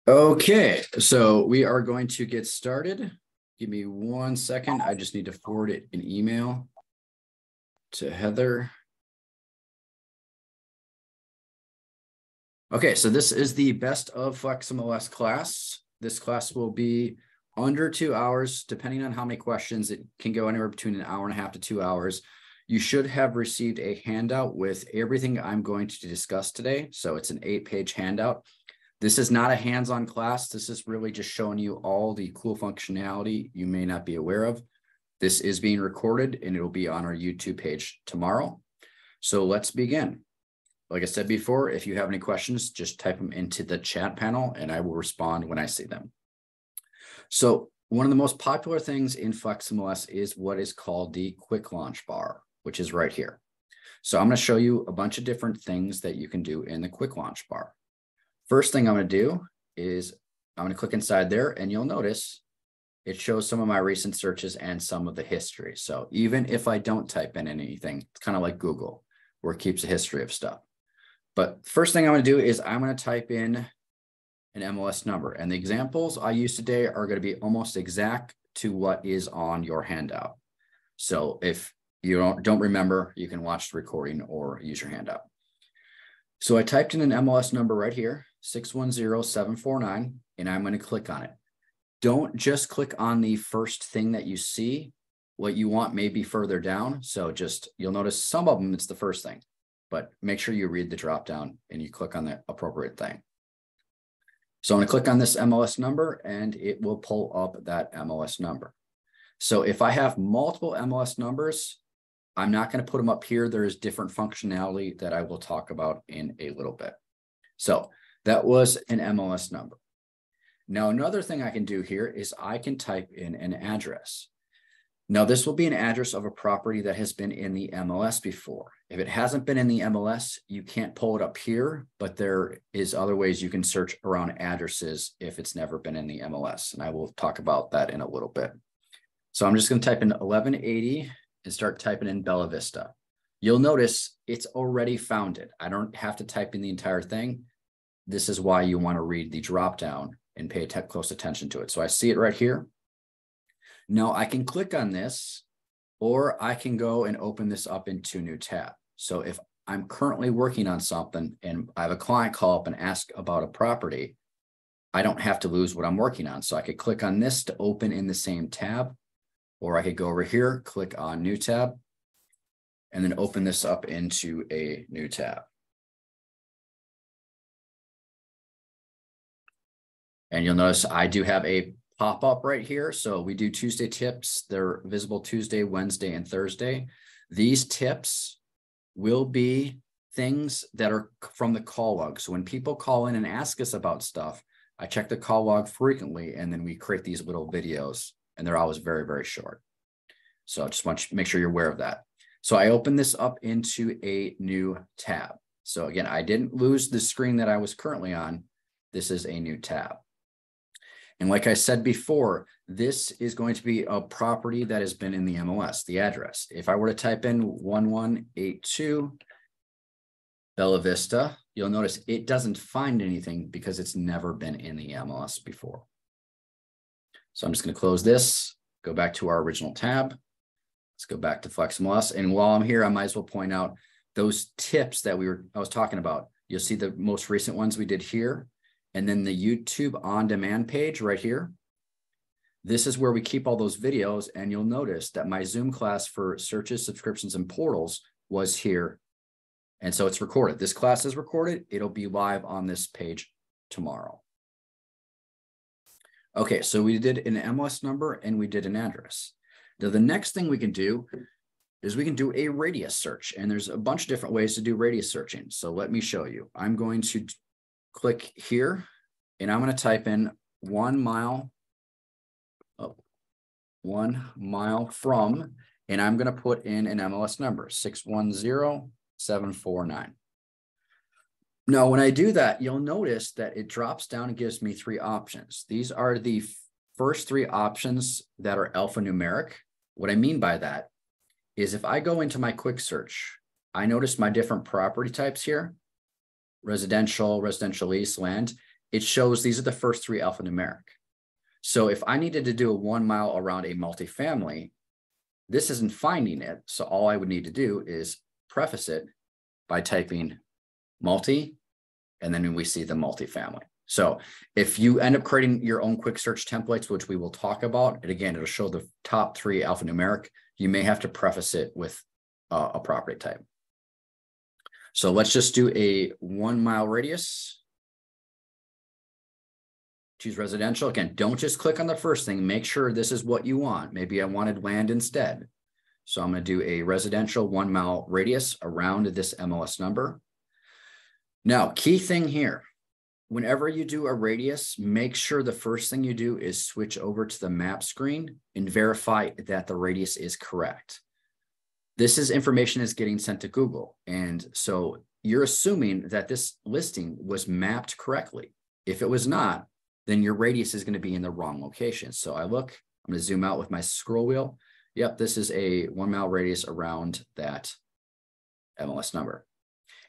Okay, so we are going to get started. Give me 1 second. I just need to forward it an email to Heather. Okay, so this is the best of Flexmls class. This class will be under 2 hours, depending on how many questions. It can go anywhere between 1.5 hours to 2 hours. You should have received a handout with everything I'm going to discuss today. So it's an 8-page handout. This is not a hands-on class. This is really just showing you all the cool functionality you may not be aware of. This is being recorded and it'll be on our YouTube page tomorrow. So let's begin. Like I said before, if you have any questions, just type them into the chat panel and I will respond when I see them. So one of the most popular things in Flexmls is what is called the quick launch bar, which is right here. So I'm going to show you a bunch of different things that you can do in the quick launch bar. First thing I'm going to do is I'm going to click inside there and you'll notice it shows some of my recent searches and some of the history. So even if I don't type in anything, it's kind of like Google where it keeps a history of stuff. But first thing I'm going to do is I'm going to type in an MLS number, and the examples I use today are going to be almost exact to what is on your handout. So if you don't remember, you can watch the recording or use your handout. So I typed in an MLS number right here, 610749, and I'm going to click on it. Don't just click on the first thing that you see. What you want may be further down. So you'll notice some of them, it's the first thing, but make sure you read the drop down and you click on the appropriate thing. So I'm going to click on this MLS number and it will pull up that MLS number. So if I have multiple MLS numbers, I'm not going to put them up here. There is different functionality that I will talk about in a little bit. So that was an MLS number. Now, another thing I can do here is I can type in an address. Now, this will be an address of a property that has been in the MLS before. If it hasn't been in the MLS, you can't pull it up here, but there is other ways you can search around addresses if it's never been in the MLS. And I will talk about that in a little bit. So I'm just going to type in 1180 and start typing in Bella Vista. You'll notice it's already found it. I don't have to type in the entire thing. This is why you want to read the drop down and pay close attention to it. So I see it right here. Now I can click on this, or I can go and open this up into a new tab. So if I'm currently working on something and I have a client call up and ask about a property, I don't have to lose what I'm working on. So I could click on this to open in the same tab, or I could go over here, click on new tab, and then open this up into a new tab. And you'll notice I do have a pop-up right here. So we do Tuesday tips. They're visible Tuesday, Wednesday, and Thursday. These tips will be things that are from the call log. So when people call in and ask us about stuff, I check the call log frequently, and then we create these little videos, and they're always very, very short. So I just want to make sure you're aware of that. So I open this up into a new tab. So again, I didn't lose the screen that I was currently on. This is a new tab. And like I said before, this is going to be a property that has been in the MLS, the address. If I were to type in 1182 Bella Vista, you'll notice it doesn't find anything because it's never been in the MLS before. So I'm just going to close this, go back to our original tab. Let's go back to Flexmls. And while I'm here, I might as well point out those tips that I was talking about. You'll see the most recent ones we did here. And then the YouTube on-demand page right here. This is where we keep all those videos. And you'll notice that my Zoom class for searches, subscriptions, and portals was here. And so it's recorded. This class is recorded. It'll be live on this page tomorrow. Okay, so we did an MLS number and we did an address. Now, the next thing we can do is we can do a radius search. And there's a bunch of different ways to do radius searching. So let me show you. I'm going to click here and I'm going to type in 1 mile, 1 mile from, and I'm going to put in an MLS number, 610749. Now, when I do that, you'll notice that it drops down and gives me 3 options. These are the first 3 options that are alphanumeric. What I mean by that is if I go into my quick search, I notice my different property types here. Residential, residential lease, land, it shows these are the first three alphanumeric. So if I needed to do a 1 mile around a multifamily, this isn't finding it. So all I would need to do is preface it by typing multi, and then we see the multifamily. So if you end up creating your own quick search templates, which we will talk about, and again, it'll show the top three alphanumeric, you may have to preface it with a property type. So let's just do a 1 mile radius. Choose residential. Again, don't just click on the first thing. Make sure this is what you want. Maybe I wanted land instead. So I'm going to do a residential 1 mile radius around this MLS number. Now, key thing here, whenever you do a radius, make sure the first thing you do is switch over to the map screen and verify that the radius is correct. This is information is getting sent to Google. And so you're assuming that this listing was mapped correctly. If it was not, then your radius is going to be in the wrong location. So I'm going to zoom out with my scroll wheel. Yep, this is a 1 mile radius around that MLS number.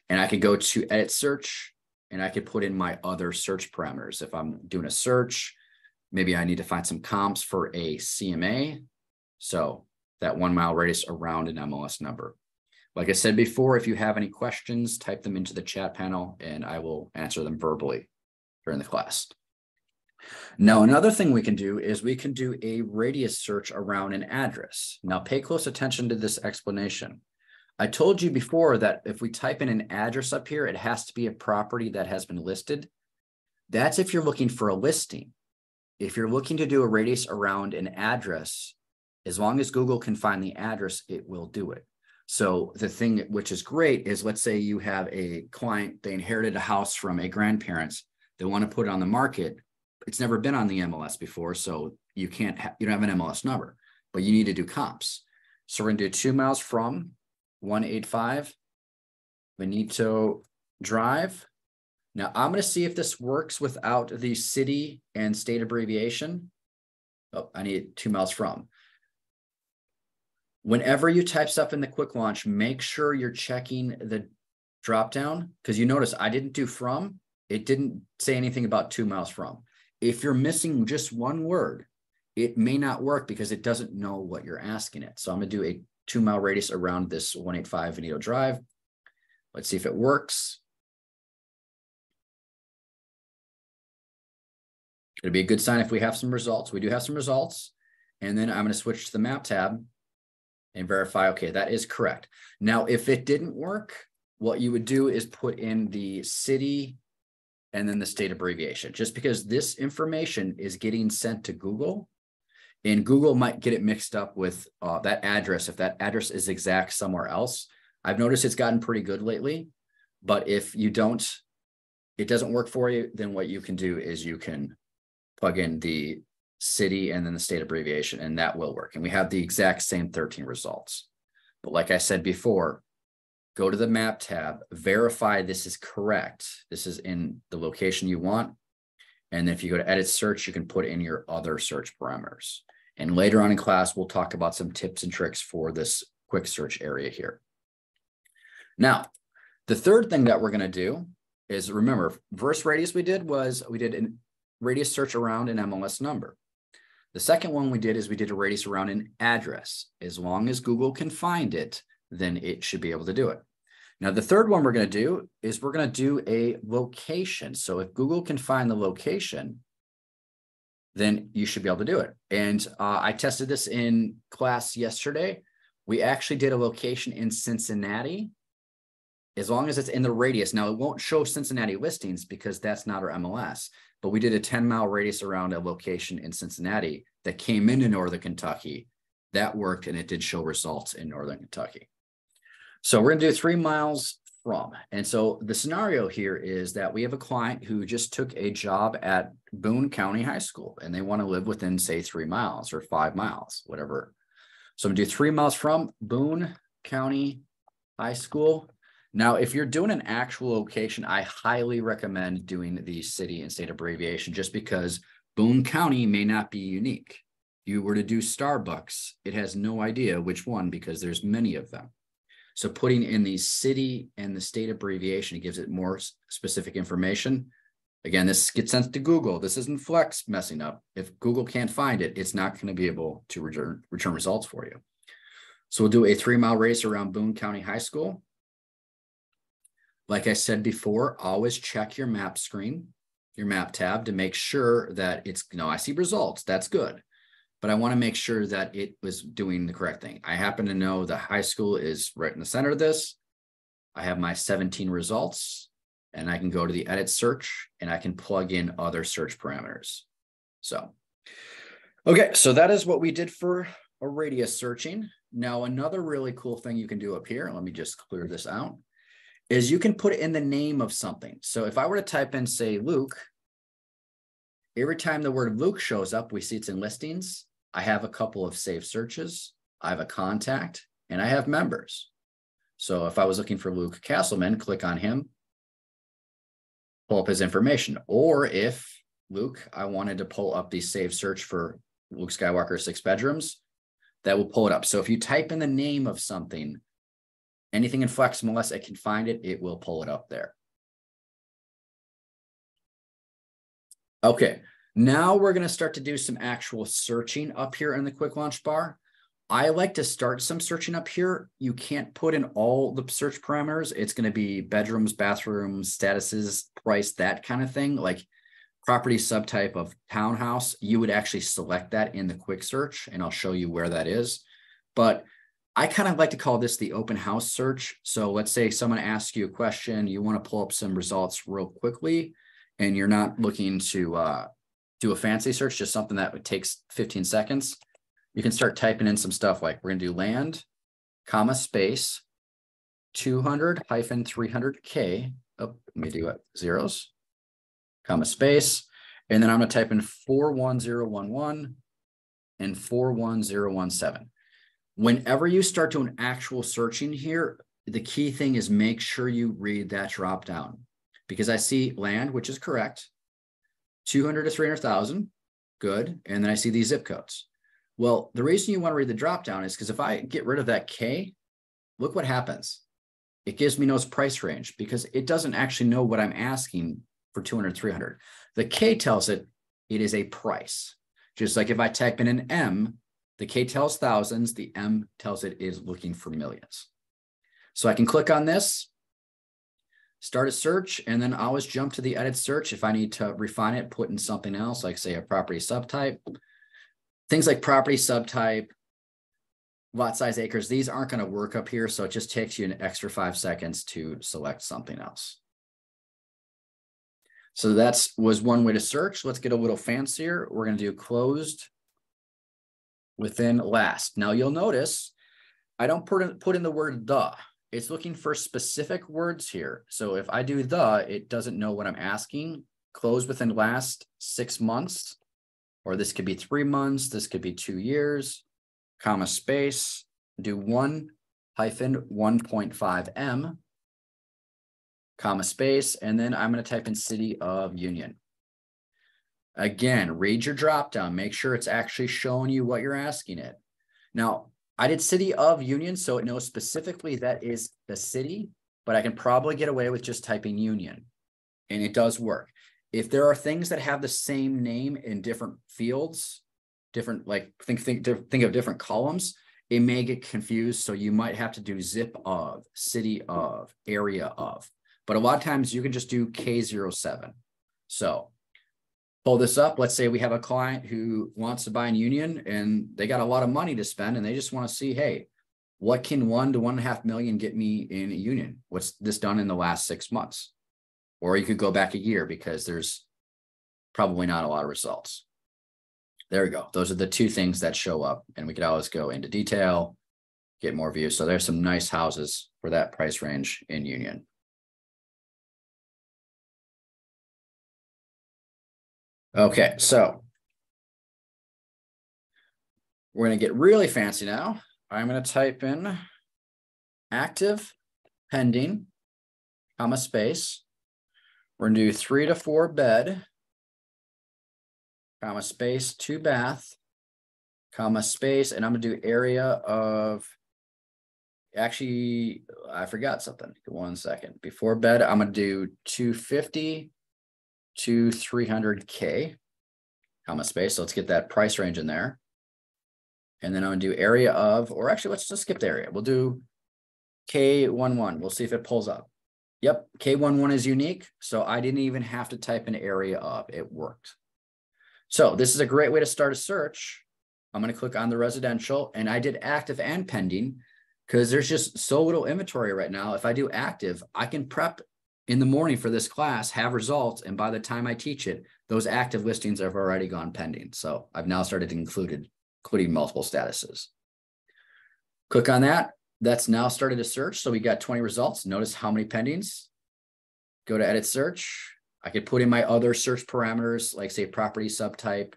And I could go to edit search, and I could put in my other search parameters. If I'm doing a search, maybe I need to find some comps for a CMA. So that 1 mile radius around an MLS number. Like I said before, if you have any questions, type them into the chat panel and I will answer them verbally during the class. Now, another thing we can do is we can do a radius search around an address. Now, pay close attention to this explanation. I told you before that if we type in an address up here, it has to be a property that has been listed. That's if you're looking for a listing. If you're looking to do a radius around an address, as long as Google can find the address, it will do it. So the thing which is great is, let's say you have a client, they inherited a house from a grandparents, they want to put it on the market. It's never been on the MLS before, so you don't have an MLS number, but you need to do comps. So we're going to do 2 miles from 185 Benito Drive. Now I'm going to see if this works without the city and state abbreviation. Oh, I need 2 miles from. Whenever you type stuff in the quick launch, make sure you're checking the dropdown, because you notice I didn't do from. It didn't say anything about 2 miles from. If you're missing just one word, it may not work because it doesn't know what you're asking it. So I'm going to do a 2 mile radius around this 185 Benito Drive. Let's see if it works. It'll be a good sign if we have some results. We do have some results. And then I'm going to switch to the map tab and verify, okay, that is correct. Now, if it didn't work, what you would do is put in the city and then the state abbreviation, just because this information is getting sent to Google, and Google might get it mixed up with that address. If that address is exact somewhere else, I've noticed it's gotten pretty good lately, but if it doesn't work for you, then what you can do is you can plug in the city and then the state abbreviation, and that will work. And we have the exact same 13 results. But like I said before, go to the map tab, verify this is correct. This is in the location you want. And then if you go to edit search, you can put in your other search parameters. And later on in class, we'll talk about some tips and tricks for this quick search area here. Now, the third thing that we're going to do is, remember, first radius we did a radius search around an MLS number. The second one we did a radius around an address. As long as Google can find it, then it should be able to do it. Now, the third one we're going to do is we're going to do a location. So if Google can find the location, then you should be able to do it. And I tested this in class yesterday. We actually did a location in Cincinnati, as long as it's in the radius. Now, it won't show Cincinnati listings because that's not our MLS, but we did a 10-mile radius around a location in Cincinnati that came into Northern Kentucky. That worked, and it did show results in Northern Kentucky. So we're going to do 3 miles from. And so the scenario here is that we have a client who just took a job at Boone County High School, and they want to live within, say, 3 miles or 5 miles, whatever. So I'm going to do 3 miles from Boone County High School. Now, if you're doing an actual location, I highly recommend doing the city and state abbreviation, just because Boone County may not be unique. If you were to do Starbucks, it has no idea which one because there's many of them. So putting in the city and the state abbreviation, it gives it more specific information. Again, this gets sent to Google. This isn't Flex messing up. If Google can't find it, it's not going to be able to return results for you. So we'll do a 3-mile race around Boone County High School. Like I said before, always check your map screen, your map tab, to make sure that it's, I see results. That's good. But I want to make sure that it was doing the correct thing. I happen to know the high school is right in the center of this. I have my 17 results, and I can go to the edit search and I can plug in other search parameters. So, okay, so that is what we did for a radius searching. Now, another really cool thing you can do up here, let me just clear this out, is you can put in the name of something. So if I were to type in, say, Luke, every time the word Luke shows up, we see it's in listings. I have a couple of saved searches. I have a contact, and I have members. So if I was looking for Luke Castleman, click on him, pull up his information. Or if Luke, I wanted to pull up the saved search for Luke Skywalker 6 bedrooms, that will pull it up. So if you type in the name of something, anything in Flexmls, it can find it, it will pull it up there. Okay, now we're going to start to do some actual searching up here in the quick launch bar. I like to start some searching up here. You can't put in all the search parameters. It's going to be bedrooms, bathrooms, statuses, price, that kind of thing. Like property subtype of townhouse, you would actually select that in the quick search, and I'll show you where that is. But I kind of like to call this the open house search. So let's say someone asks you a question, you want to pull up some results real quickly, and you're not looking to do a fancy search, just something that would take 15 seconds. You can start typing in some stuff like, we're going to do land, comma, space, 200-300K. Oh, let me do it, zeros, comma, space. And then I'm going to type in 41011 and 41017. Whenever you start doing actual searching here, the key thing is make sure you read that drop down, because I see land, which is correct, 200 to 300,000, good. And then I see these zip codes. Well, the reason you want to read the drop down is because if I get rid of that K, look what happens. It gives me no price range because it doesn't actually know what I'm asking for 200, 300. The K tells it is a price. Just like if I type in an M, the K tells thousands, the M tells it is looking for millions. So I can click on this, start a search, and then I always jump to the edit search. If I need to refine it, put in something else, like say a property subtype. Things like property subtype, lot size, acres, these aren't going to work up here. So it just takes you an extra 5 seconds to select something else. So that was one way to search. Let's get a little fancier. We're going to do closed within last. Now you'll notice I don't put in the word the. It's looking for specific words here. So if I do the, it doesn't know what I'm asking. Close within last 6 months, or this could be 3 months. This could be 2 years, comma, space, do 1-1.5 M, comma, space, and then I'm going to type in City of Union. Again, read your drop down, make sure it's actually showing you what you're asking it. Now, I did City of Union, so it knows specifically that is the city, but I can probably get away with just typing Union, and it does work. If there are things that have the same name in different fields, different, like think of different columns, it may get confused. So you might have to do zip of, city of, area of, but a lot of times you can just do K07. So pull this up. Let's say we have a client who wants to buy in Union and they got a lot of money to spend and they just want to see, hey, what can 1 to 1.5 million get me in a Union? What's this done in the last 6 months? Or you could go back a year because there's probably not a lot of results. There we go. Those are the 2 things that show up, and we could always go into detail, get more views. So there's some nice houses for that price range in Union. Okay, so we're going to get really fancy now. I'm going to type in active, pending, comma, space. We're going to do 3 to 4 bed, comma, space, 2 bath, comma, space, and I'm going to do area of, actually, I forgot something. 1 second. Before bed, I'm going to do 250 to 300K, comma space. So let's get that price range in there. And then I'm gonna do area of, or actually, let's just skip the area. We'll do K11. We'll see if it pulls up. Yep, K11 is unique. So I didn't even have to type an area of, it worked. So this is a great way to start a search. I'm gonna click on the residential, and I did active and pending because there's just so little inventory right now. If I do active, I can prep in the morning for this class, have results, and by the time I teach it, those active listings have already gone pending. So I've now started including multiple statuses. Click on that. That's now started a search. So we got 20 results. Notice how many pendings. Go to edit search. I could put in my other search parameters, like say property subtype,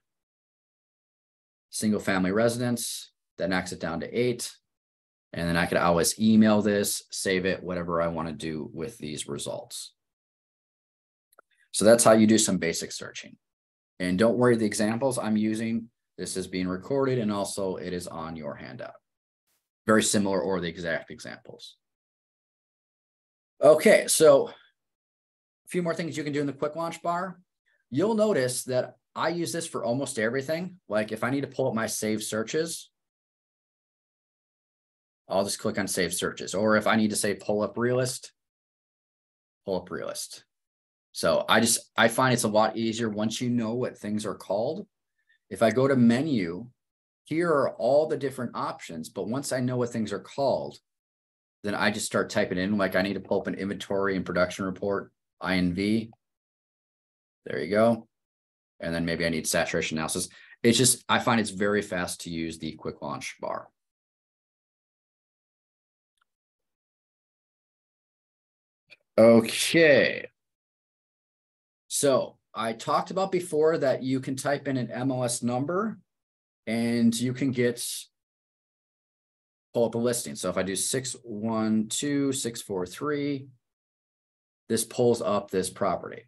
single family residence. That knocks it down to 8. And then I could always email this, save it, whatever I want to do with these results. So that's how you do some basic searching. And don't worry, the examples I'm using, this is being recorded, and also it is on your handout. Very similar or the exact examples. Okay, so a few more things you can do in the quick launch bar. You'll notice that I use this for almost everything. Like if I need to pull up my saved searches, I'll just click on save searches. Or if I need to say pull up realist. So I find it's a lot easier once you know what things are called. If I go to menu, here are all the different options, but once I know what things are called, then I just start typing in, like I need to pull up an inventory and production report, INV. There you go. And then maybe I need saturation analysis. It's just, I find it's very fast to use the quick launch bar. Okay. So I talked about before that you can type in an MLS number and you can pull up a listing. So if I do 612643, this pulls up this property.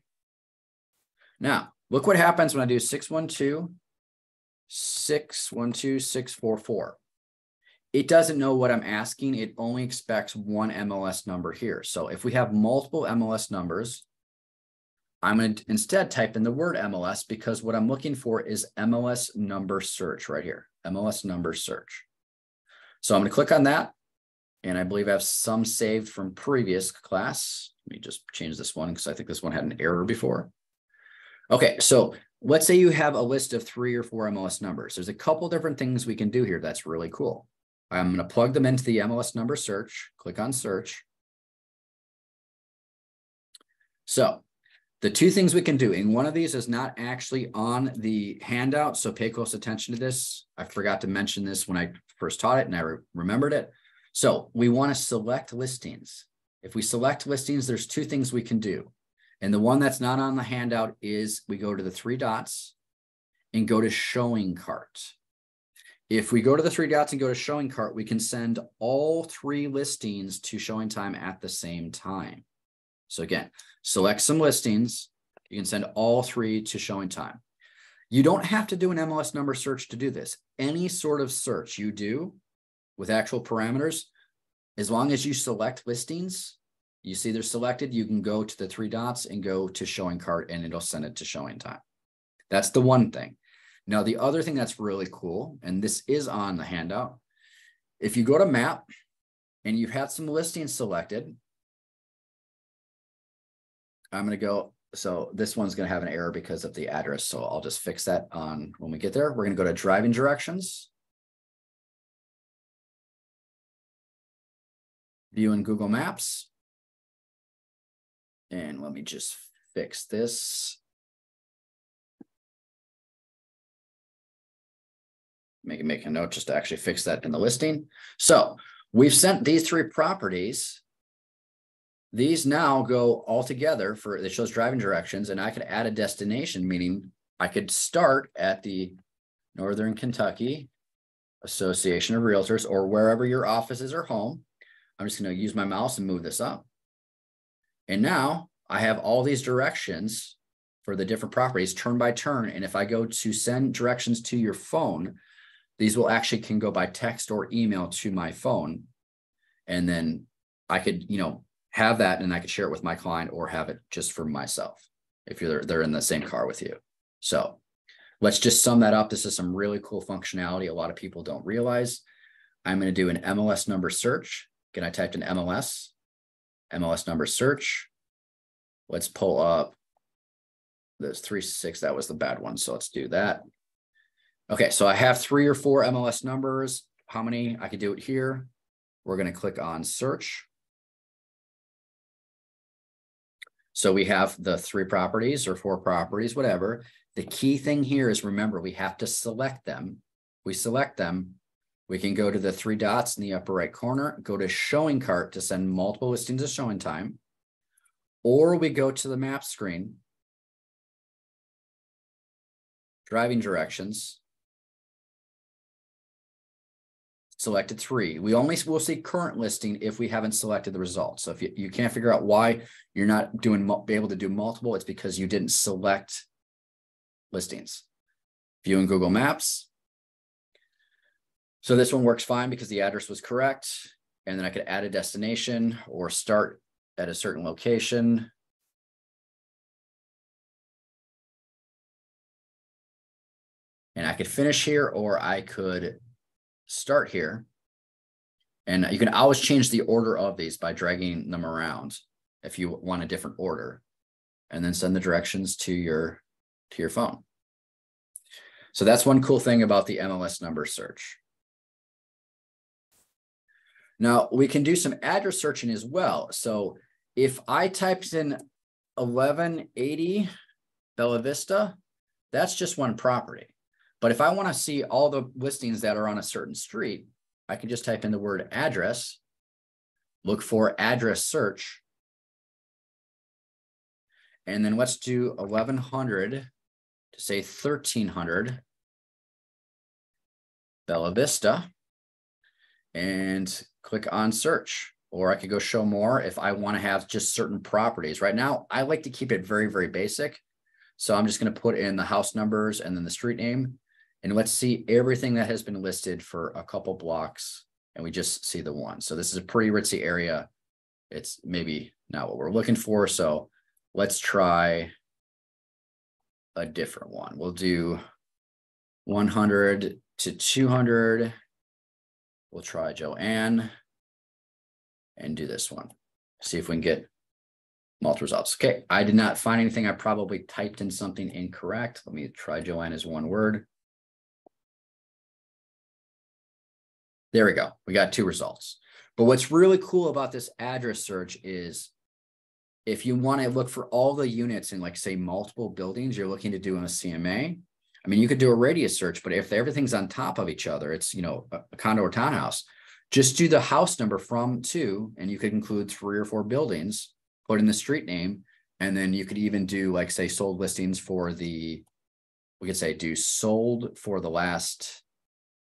Now, look what happens when I do 612644. It doesn't know what I'm asking. It only expects one MLS number here. So if we have multiple MLS numbers, I'm going to instead type in the word MLS because what I'm looking for is MLS number search right here, MLS number search. So I'm going to click on that. And I believe I have some saved from previous class. Let me just change this one because I think this one had an error before. Okay, so let's say you have a list of 3 or 4 MLS numbers. There's a couple different things we can do here that's really cool. I'm going to plug them into the MLS number search, click on search. So the 2 things we can do, and one of these is not actually on the handout, so pay close attention to this. I forgot to mention this when I first taught it and I remembered it. So we want to select listings. If we select listings, there's 2 things we can do. And the one that's not on the handout is we go to the 3 dots and go to showing cart. If we go to the 3 dots and go to showing cart, we can send all 3 listings to showing time at the same time. So again, select some listings. You can send all 3 to showing time. You don't have to do an MLS number search to do this. Any sort of search you do with actual parameters, as long as you select listings, you see they're selected, you can go to the 3 dots and go to showing cart and it'll send it to showing time. That's the one thing. Now, the other thing that's really cool, and this is on the handout, if you go to map and you've had some listings selected, I'm going to go, so this one's going to have an error because of the address. So I'll just fix that on when we get there. We're going to go to driving directions. View in Google Maps. And let me just fix this. Make a note just to actually fix that in the listing. So we've sent these 3 properties. These now go all together for, it shows driving directions, and I could add a destination, meaning I could start at the Northern Kentucky Association of Realtors or wherever your offices are home. I'm just going to use my mouse and move this up. And now I have all these directions for the different properties turn by turn. And if I go to send directions to your phone, these will actually can go by text or email to my phone. And then I could, have that and I could share it with my client or have it just for myself. if they're in the same car with you. So let's just sum that up. This is some really cool functionality a lot of people don't realize. I'm going to do an MLS number search. Again, I typed in MLS number search. Let's pull up this 3-6. That was the bad one. So let's do that. Okay, so I have 3 or 4 MLS numbers. How many? I could do it here. We're going to click on search. So we have the 3 properties or 4 properties, whatever. The key thing here is, remember, we have to select them. We select them. We can go to the 3 dots in the upper right corner, go to showing cart to send multiple listings to showing time, or we go to the map screen, driving directions, selected 3. We only will see current listing if we haven't selected the results. So if you can't figure out why you're not be able to do multiple, it's because you didn't select listings. View in Google Maps. So this one works fine because the address was correct. And then I could add a destination or start at a certain location. And I could finish here, or I could start here. And you can always change the order of these by dragging them around if you want a different order, and then send the directions to your phone. So that's one cool thing about the MLS number search. Now we can do some address searching as well. So if I typed in 1180 Bella Vista, that's just one property. But if I want to see all the listings that are on a certain street, I can just type in the word address, look for address search, and then let's do 1100 to say 1300 Bella Vista, and click on search. Or I could go show more if I want to have just certain properties. Right now, I like to keep it very, very basic. So I'm just going to put in the house numbers and then the street name. And let's see everything that has been listed for a couple blocks. And we just see the one. So this is a pretty ritzy area. It's maybe not what we're looking for. So let's try a different one. We'll do 100 to 200. We'll try Joanne and do this one. See if we can get multiple results. Okay, I did not find anything. I probably typed in something incorrect. Let me try Joanne as one word. There we go. We got 2 results. But what's really cool about this address search is if you want to look for all the units in, like, say, multiple buildings you're looking to do in a CMA, I mean, you could do a radius search, but if everything's on top of each other, it's, you know, a condo or townhouse, just do the house number from to, and you could include 3 or 4 buildings, put in the street name, and then you could even do, like, say, sold listings for we could say do sold for the last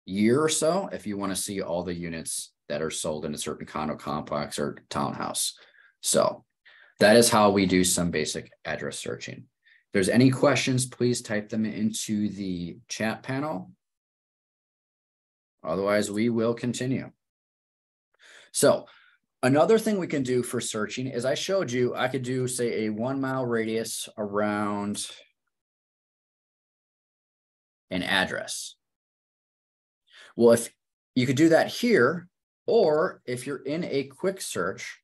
year or so if you want to see all the units that are sold in a certain condo complex or townhouse. So that is how we do some basic address searching. If there's any questions, please type them into the chat panel. Otherwise, we will continue. So another thing we can do for searching is, I showed you, I could do, say, a 1 mile radius around an address. Well, if you could do that here, or if you're in a quick search,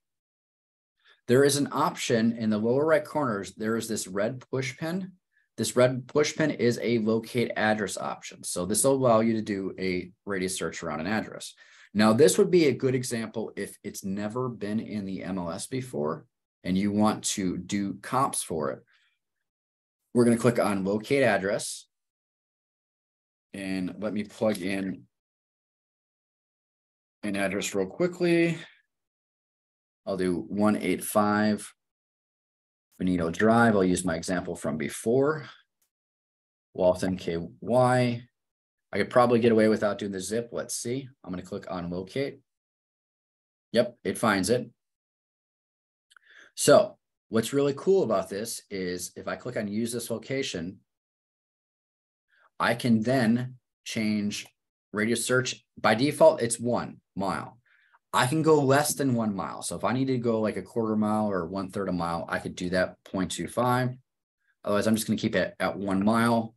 there is an option in the lower right corners. There is this red push pin. This red push pin is a locate address option. So this will allow you to do a radius search around an address. Now, this would be a good example if it's never been in the MLS before and you want to do comps for it. We're going to click on locate address. And let me plug in an address real quickly. I'll do 185 Benito Drive. I'll use my example from before. Walton, KY. I could probably get away without doing the zip. Let's see. I'm going to click on locate. Yep, it finds it. So what's really cool about this is if I click on use this location, I can then change radius search. By default, it's 1 mile. I can go less than 1 mile. So if I need to go like a 1/4 mile or 1/3 a mile, I could do that 0.25. Otherwise, I'm just going to keep it at 1 mile,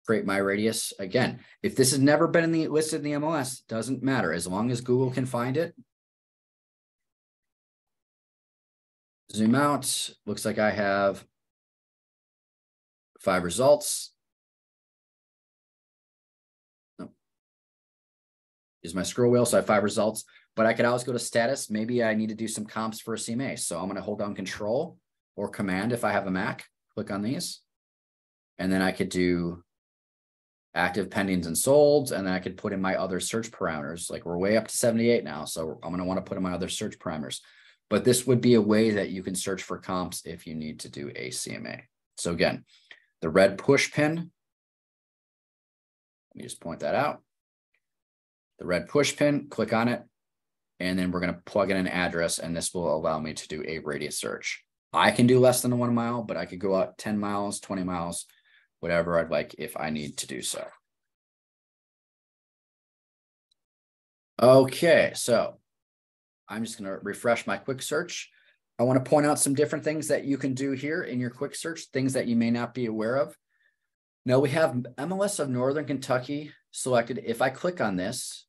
create my radius. Again, if this has never been listed in the MLS, doesn't matter. As long as Google can find it. Zoom out. Looks like I have 5 results. Is my scroll wheel, so I have 5 results, but I could always go to status. Maybe I need to do some comps for a CMA. So I'm going to hold down Control or Command if I have a Mac, click on these. And then I could do active pendings and solds, and then I could put in my other search parameters. Like we're way up to 78 now, so I'm going to want to put in my other search parameters. But this would be a way that you can search for comps if you need to do a CMA. So again, the red push pin, let me just point that out. The red push pin, click on it, and then we're going to plug in an address, and this will allow me to do a radius search. I can do less than 1 mile, but I could go out 10 miles, 20 miles, whatever I'd like if I need to do so. Okay, so I'm just going to refresh my quick search. I want to point out some different things that you can do here in your quick search, things that you may not be aware of. Now we have MLS of Northern Kentucky selected. If I click on this,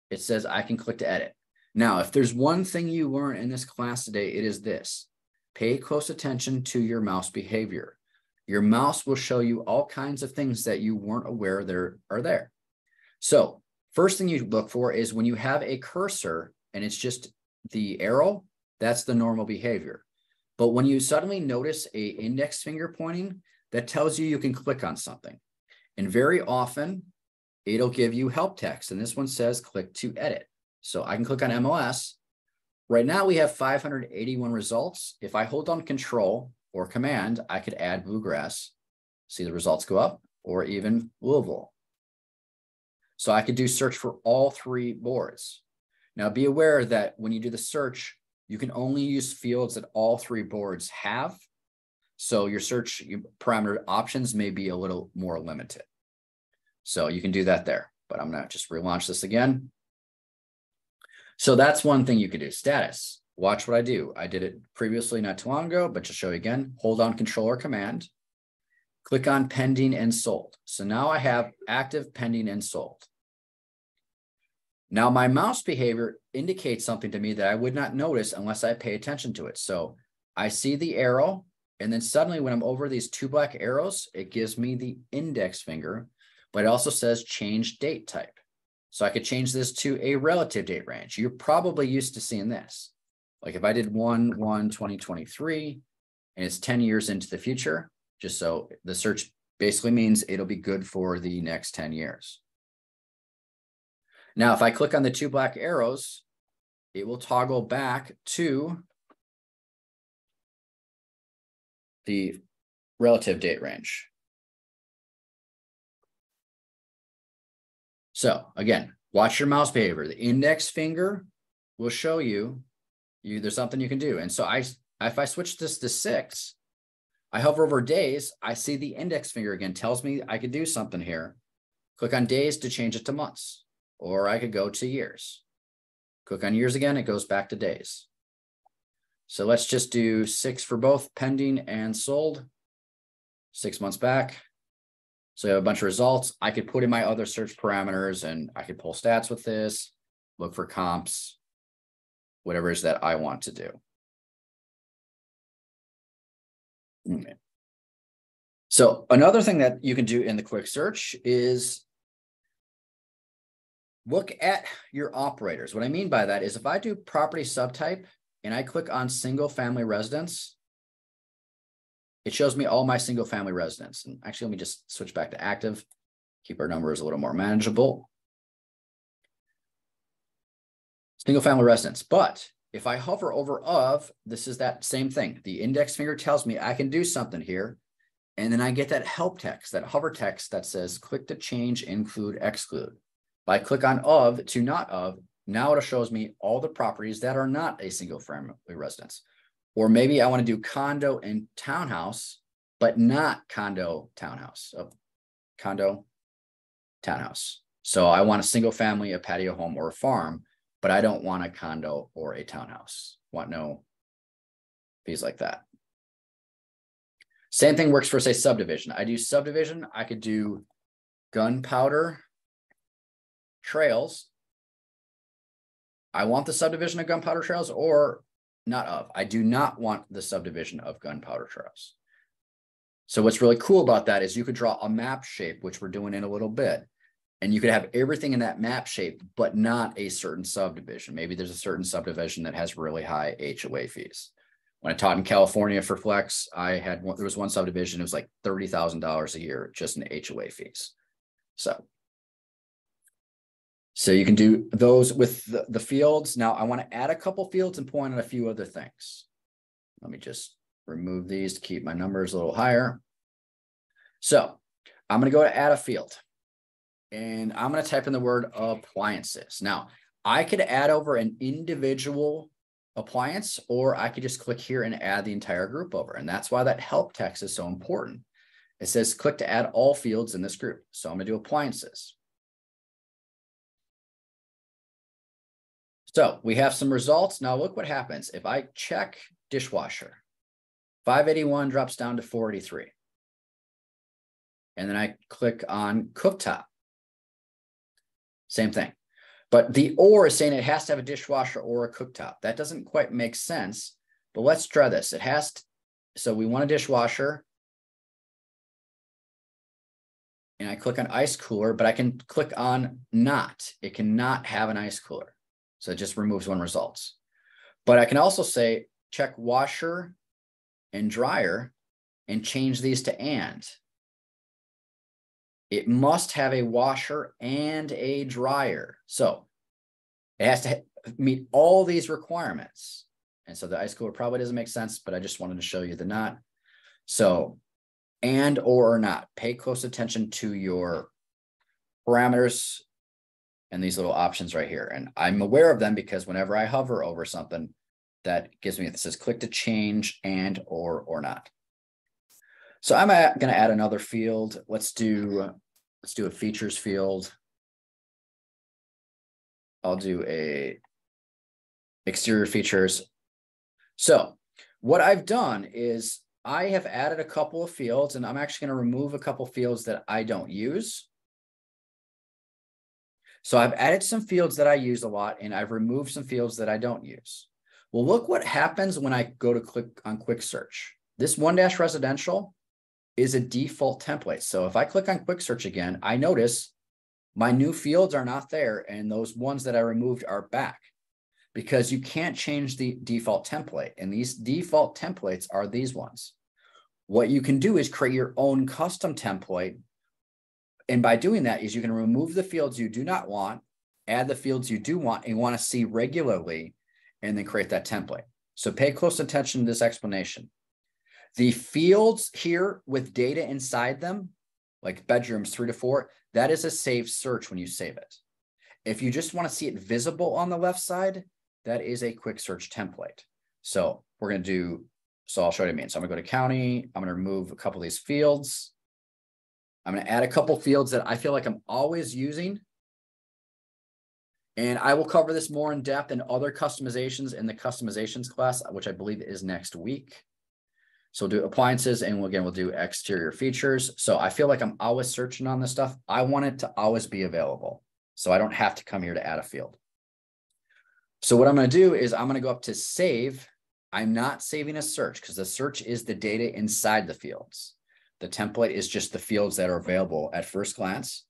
it says I can click to edit. Now, if there's one thing you learn in this class today, it is this: pay close attention to your mouse behavior. Your mouse will show you all kinds of things that you weren't aware there are there. So first thing you look for is when you have a cursor and it's just the arrow, that's the normal behavior. But when you suddenly notice a index finger pointing, that tells you can click on something. And very often it'll give you help text. And this one says click to edit. So I can click on MLS. Right now we have 581 results. If I hold down Control or Command, I could add Bluegrass, see the results go up, or even Louisville. So I could do search for all 3 boards. Now be aware that when you do the search, you can only use fields that all 3 boards have. So your search parameter options may be a little more limited. So you can do that there, but I'm going to just relaunch this again. So that's one thing you could do. Status. Watch what I do. I did it previously not too long ago, but to show you again, hold on Control or Command, click on pending and sold. So now I have active, pending, and sold. Now my mouse behavior indicates something to me that I would not notice unless I pay attention to it. So I see the arrow, and then suddenly when I'm over these 2 black arrows, it gives me the index finger, but it also says change date type. So I could change this to a relative date range. You're probably used to seeing this. Like if I did 1/1/2023 and it's 10 years into the future, just so the search basically means it'll be good for the next 10 years. Now, if I click on the 2 black arrows, it will toggle back to the relative date range. So again, watch your mouse behavior. The index finger will show you there's something you can do. And so if I switch this to 6, I hover over days, I see the index finger again, tells me I could do something here. Click on days to change it to months, or I could go to years. Click on years again, it goes back to days. So let's just do 6 for both pending and sold, 6 months back. So I have a bunch of results. I could put in my other search parameters and I could pull stats with this, look for comps, whatever it is that I want to do. Okay. So another thing that you can do in the quick search is look at your operators. What I mean by that is if I do property subtype and I click on single family residence, it shows me all my single family residents. And actually, let me just switch back to active, keep our numbers a little more manageable. Single family residence. But if I hover over of, this is that same thing. The index finger tells me I can do something here. And then I get that help text, that hover text that says click to change, include, exclude. If I click on of to not of, now it shows me all the properties that are not a single family residence. Or maybe I want to do condo and townhouse, but not condo, townhouse. Oh, condo, townhouse. So I want a single family, a patio home, or a farm, but I don't want a condo or a townhouse. Want no fees like that. Same thing works for, say, subdivision. I do subdivision. I could do gunpowder trails. I want the subdivision of gunpowder trails or not of. I do not want the subdivision of gunpowder trails. So what's really cool about that is you could draw a map shape, which we're doing in a little bit, and you could have everything in that map shape, but not a certain subdivision. Maybe there's a certain subdivision that has really high HOA fees. When I taught in California for Flex, there was one subdivision, it was like $30,000 a year just in HOA fees. So you can do those with the fields. Now I want to add a couple fields and point on a few other things. Let me just remove these to keep my numbers a little higher. So I'm going to go to add a field and I'm going to type in the word appliances. Now I could add over an individual appliance, or I could just click here and add the entire group over. And that's why that help text is so important. It says click to add all fields in this group. So I'm going to do appliances. So we have some results. Now look what happens. If I check dishwasher, 581 drops down to 483. And then I click on cooktop. Same thing. But the or is saying it has to have a dishwasher or a cooktop. That doesn't quite make sense, but let's try this. It has to, so we want a dishwasher. And I click on ice cooler, but I can click on not. It cannot have an ice cooler. So it just removes one results. But I can also say check washer and dryer and change these to and. It must have a washer and a dryer. So it has to meet all these requirements. And so the ice cooler probably doesn't make sense, but I just wanted to show you the not. So and or not. Pay close attention to your parameters and these little options right here. And I'm aware of them because whenever I hover over something, that gives me, it says click to change and or not. So I'm going to add another field. Let's do a features field. I'll do a exterior features. So what I've done is I have added a couple of fields, and I'm actually going to remove a couple of fields that I don't use. So I've added some fields that I use a lot, and I've removed some fields that I don't use. Well, look what happens when I go to click on quick search. This 1-residential is a default template. So if I click on quick search again, I notice my new fields are not there, and those ones that I removed are back because you can't change the default template. And these default templates are these ones. What you can do is create your own custom template. And by doing that is you can remove the fields you do not want, add the fields you do want and want to see regularly, and then create that template. So pay close attention to this explanation. The fields here with data inside them, like bedrooms 3 to 4, that is a saved search when you save it. If you just want to see it visible on the left side, that is a quick search template. So we're going to do, so I'll show you what I mean. So I'm going to go to county. I'm going to remove a couple of these fields. I'm going to add a couple of fields that I feel like I'm always using. And I will cover this more in depth in other customizations in the customizations class, which I believe is next week. So we'll do appliances, and we'll do exterior features. So I feel like I'm always searching on this stuff. I want it to always be available, so I don't have to come here to add a field. So what I'm going to do is I'm going to go up to save. I'm not saving a search because the search is the data inside the fields. The template is just the fields that are available at first glance.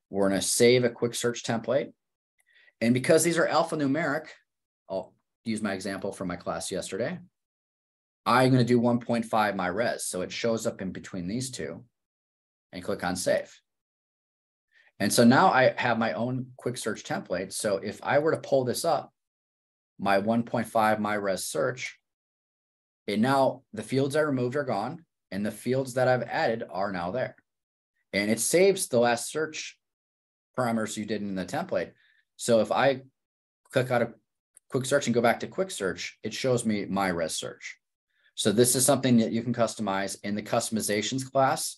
We're going to save a quick search template. And because these are alphanumeric, I'll use my example from my class yesterday. I'm going to do 1.5 my res. So it shows up in between these two, and click on save. And so now I have my own quick search template. So if I were to pull this up, my 1.5 my res search, and now the fields I removed are gone, and the fields that I've added are now there. And it saves the last search parameters you did in the template. So if I click out of quick search and go back to quick search, it shows me my res search. So this is something that you can customize in the customizations class.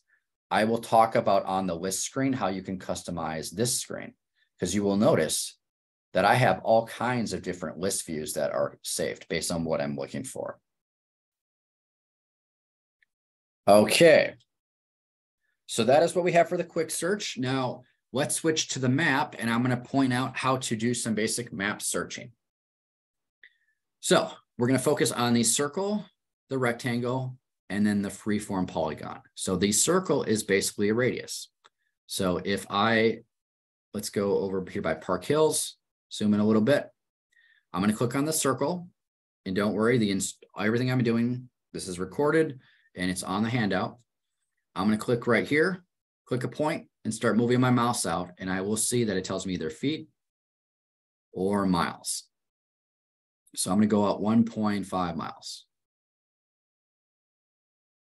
I will talk about on the list screen how you can customize this screen, because you will notice that I have all kinds of different list views that are saved based on what I'm looking for. Okay. So that is what we have for the quick search. Now let's switch to the map, and I'm going to point out how to do some basic map searching. So we're going to focus on the circle, the rectangle, and then the freeform polygon. So the circle is basically a radius. So if let's go over here by Park Hills, zoom in a little bit. I'm going to click on the circle, and don't worry, everything I'm doing, this is recorded and it's on the handout. I'm going to click right here, click a point, and start moving my mouse out, and I will see that it tells me either feet or miles. So I'm going to go out 1.5 miles.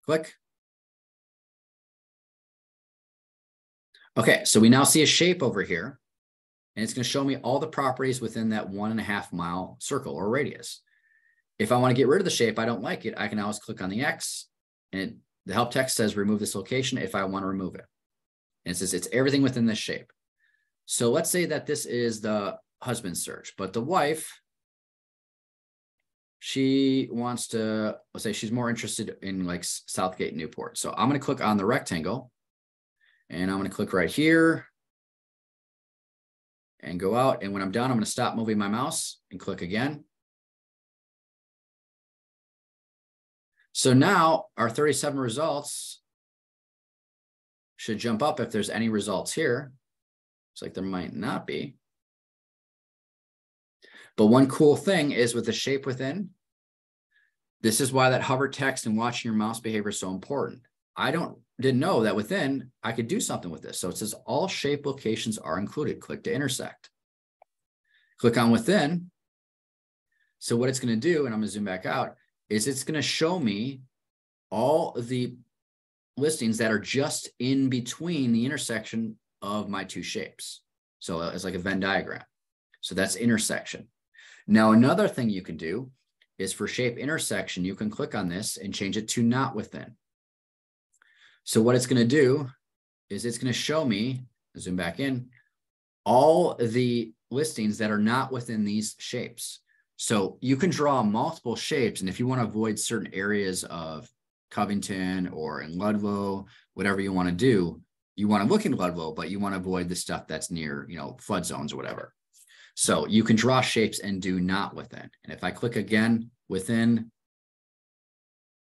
Click. Okay, so we now see a shape over here, and it's going to show me all the properties within that 1.5 mile circle or radius. If I want to get rid of the shape, I don't like it, I can always click on the X, and the help text says remove this location if I want to remove it. And it says it's everything within this shape. So let's say that this is the husband search, but the wife, she wants to, let's say she's more interested in like Southgate, Newport. So I'm going to click on the rectangle, and I'm going to click right here and go out. And when I'm done, I'm going to stop moving my mouse and click again. So now our 37 results should jump up if there's any results here. Looks like there might not be. But one cool thing is with the shape within, this is why that hover text and watching your mouse behavior is so important. I didn't know that within I could do something with this. So it says all shape locations are included. Click to intersect. Click on within. So what it's going to do, and I'm going to zoom back out, is it's going to show me all the listings that are just in between the intersection of my two shapes. So it's like a Venn diagram. So that's intersection. Now, another thing you can do is for shape intersection, you can click on this and change it to not within. So what it's going to do is it's going to show me, zoom back in, all the listings that are not within these shapes. So you can draw multiple shapes, and if you want to avoid certain areas of Covington or in Ludlow, whatever you want to do, you want to look in Ludlow, but you want to avoid the stuff that's near, flood zones or whatever. So you can draw shapes and do not within. And if I click again, within,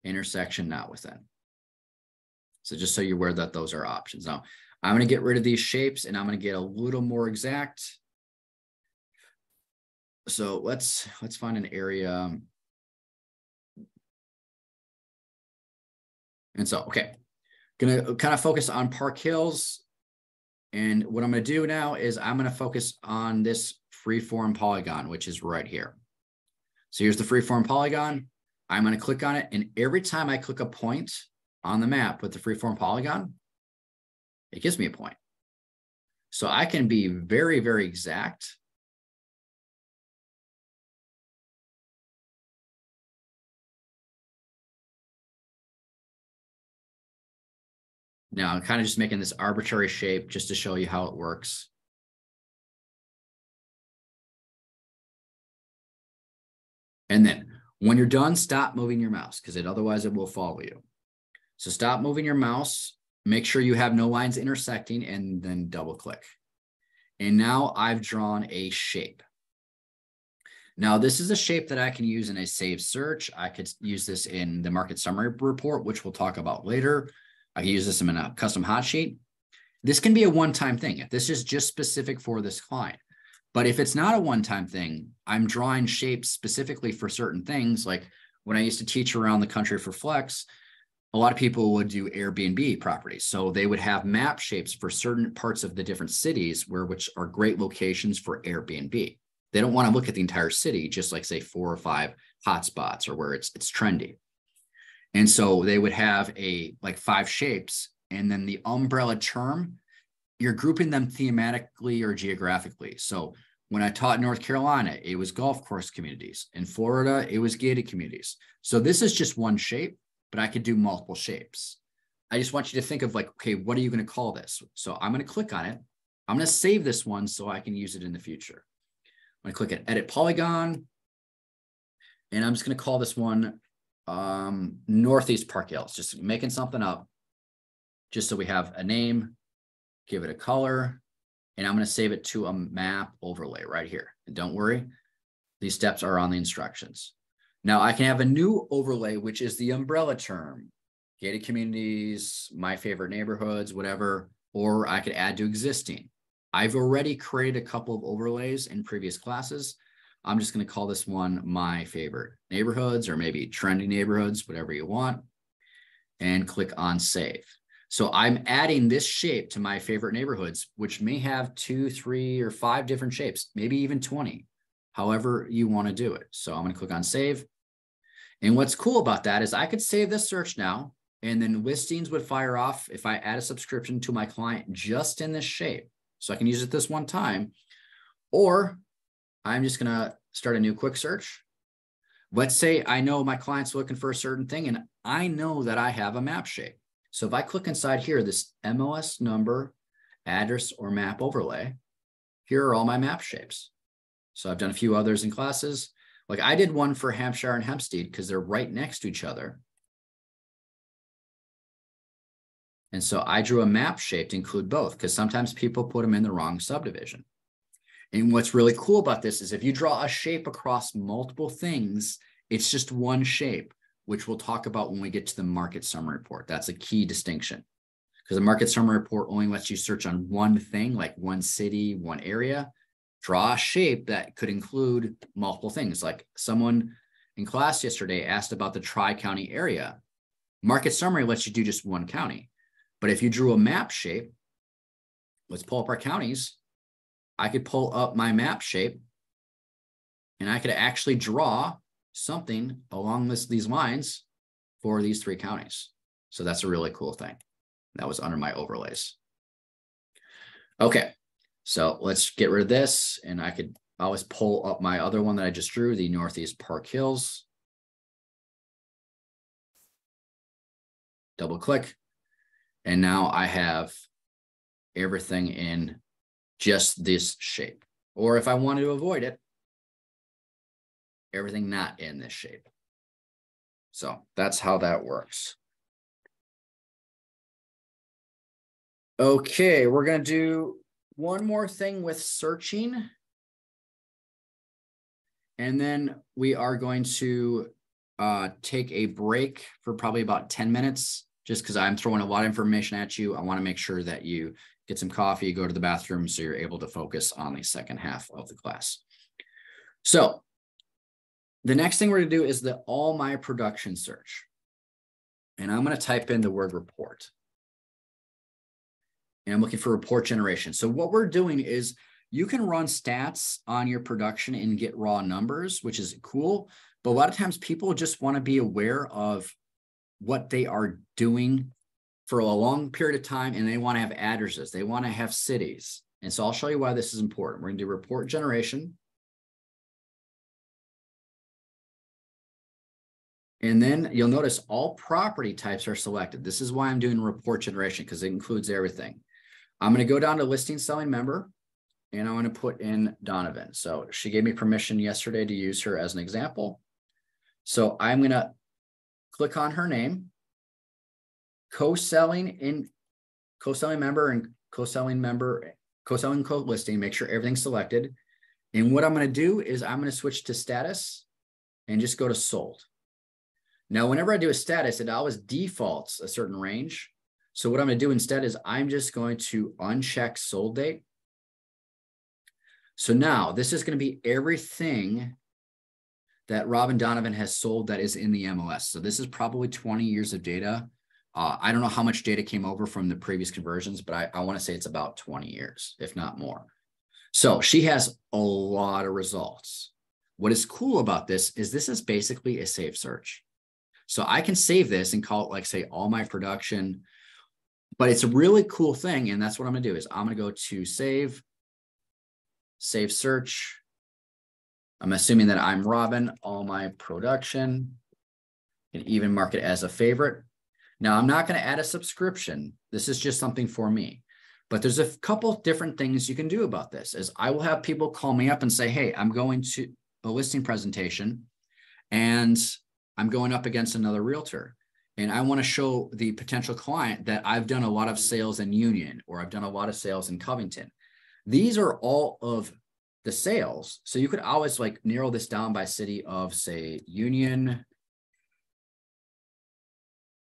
intersection, not within. So just so you're aware that those are options. Now, I'm going to get rid of these shapes, and I'm going to get a little more exact. So let's find an area. And so, okay, going to kind of focus on Park Hills. And what I'm going to do now is I'm going to focus on this freeform polygon, which is right here. So here's the freeform polygon. I'm going to click on it. And every time I click a point on the map with the freeform polygon, it gives me a point. So I can be very, very exact. Now I'm kind of just making this arbitrary shape just to show you how it works. And then when you're done, stop moving your mouse, because otherwise it will follow you. So stop moving your mouse, make sure you have no lines intersecting, and then double click. And now I've drawn a shape. Now this is a shape that I can use in a saved search. I could use this in the market summary report, which we'll talk about later. I can use this in a custom hot sheet. This can be a one-time thing if this is just specific for this client. But if it's not a one-time thing, I'm drawing shapes specifically for certain things. Like when I used to teach around the country for Flex, a lot of people would do Airbnb properties. So they would have map shapes for certain parts of the different cities which are great locations for Airbnb. They don't want to look at the entire city, just like say 4 or 5 hotspots or where it's trendy. And so they would have like 5 shapes, and then the umbrella term, you're grouping them thematically or geographically. So when I taught in North Carolina, it was golf course communities. In Florida, it was gated communities. So this is just one shape, but I could do multiple shapes. I just want you to think of like, okay, what are you going to call this? So I'm going to click on it. I'm going to save this one so I can use it in the future. I'm going to click at Edit Polygon, and I'm just going to call this one Northeast Park Hills, just making something up, just so we have a name, give it a color, and I'm going to save it to a map overlay right here. And don't worry, these steps are on the instructions. Now I can have a new overlay, which is the umbrella term, gated communities, my favorite neighborhoods, whatever, or I could add to existing. I've already created a couple of overlays in previous classes. I'm just going to call this one my favorite neighborhoods, or maybe trendy neighborhoods, whatever you want, and click on save. So I'm adding this shape to my favorite neighborhoods, which may have 2, 3, or 5 different shapes, maybe even 20, however you want to do it. So I'm going to click on save. And what's cool about that is I could save this search now, and then listings would fire off if I add a subscription to my client just in this shape. So I can use it this one time, or I'm just going to start a new quick search. Let's say I know my client's looking for a certain thing, and I know that I have a map shape. So if I click inside here, this MLS number, address, or map overlay, here are all my map shapes. So I've done a few others in classes. Like I did one for Hampshire and Hempstead because they're right next to each other. And so I drew a map shape to include both, because sometimes people put them in the wrong subdivision. And what's really cool about this is if you draw a shape across multiple things, it's just one shape, which we'll talk about when we get to the market summary report. That's a key distinction, because the market summary report only lets you search on one thing, like one city, one area. Draw a shape that could include multiple things. Like someone in class yesterday asked about the Tri-County area. Market summary lets you do just one county. But if you drew a map shape, let's pull up our counties. I could pull up my map shape, and I could actually draw something along these lines for these 3 counties. So that's a really cool thing. That was under my overlays. Okay, so let's get rid of this, and I could always pull up my other one that I just drew, the Northeast Park Hills. Double click, and now I have everything in just this shape. Or if I wanted to avoid it, everything not in this shape. So that's how that works. Okay, we're going to do one more thing with searching. And then we are going to take a break for probably about 10 minutes, just because I'm throwing a lot of information at you. I want to make sure that you get some coffee, go to the bathroom, so you're able to focus on the second half of the class. So the next thing we're going to do is the all my production search. And I'm going to type in the word report. And I'm looking for report generation. So what we're doing is you can run stats on your production and get raw numbers, which is cool. But a lot of times people just want to be aware of what they are doing for a long period of time, and they want to have addresses. They want to have cities. And so I'll show you why this is important. We're going to do report generation. And then you'll notice all property types are selected. This is why I'm doing report generation, because it includes everything. I'm going to go down to listing selling member, and I'm going to put in Donovan. So she gave me permission yesterday to use her as an example. So I'm going to click on her name, co-selling member and co-selling code listing, make sure everything's selected. And what I'm going to do is I'm going to switch to status and just go to sold. Now, whenever I do a status, it always defaults a certain range. So what I'm going to do instead is I'm just going to uncheck sold date. So now this is going to be everything that Robin Donovan has sold that is in the MLS. So this is probably 20 years of data. I don't know how much data came over from the previous conversions, but I want to say it's about 20 years, if not more. So she has a lot of results. What is cool about this is basically a saved search. So I can save this and call it, like, say, all my production, but it's a really cool thing. And that's what I'm going to do is I'm going to go to save search. I'm assuming that I'm Robin, all my production, and even mark it as a favorite. Now, I'm not going to add a subscription. This is just something for me. But there's a couple different things you can do about this. Is I will have people call me up and say, hey, I'm going to a listing presentation, and I'm going up against another realtor and I want to show the potential client that I've done a lot of sales in Union, or I've done a lot of sales in Covington. These are all of the sales. So you could always like narrow this down by city of, say, Union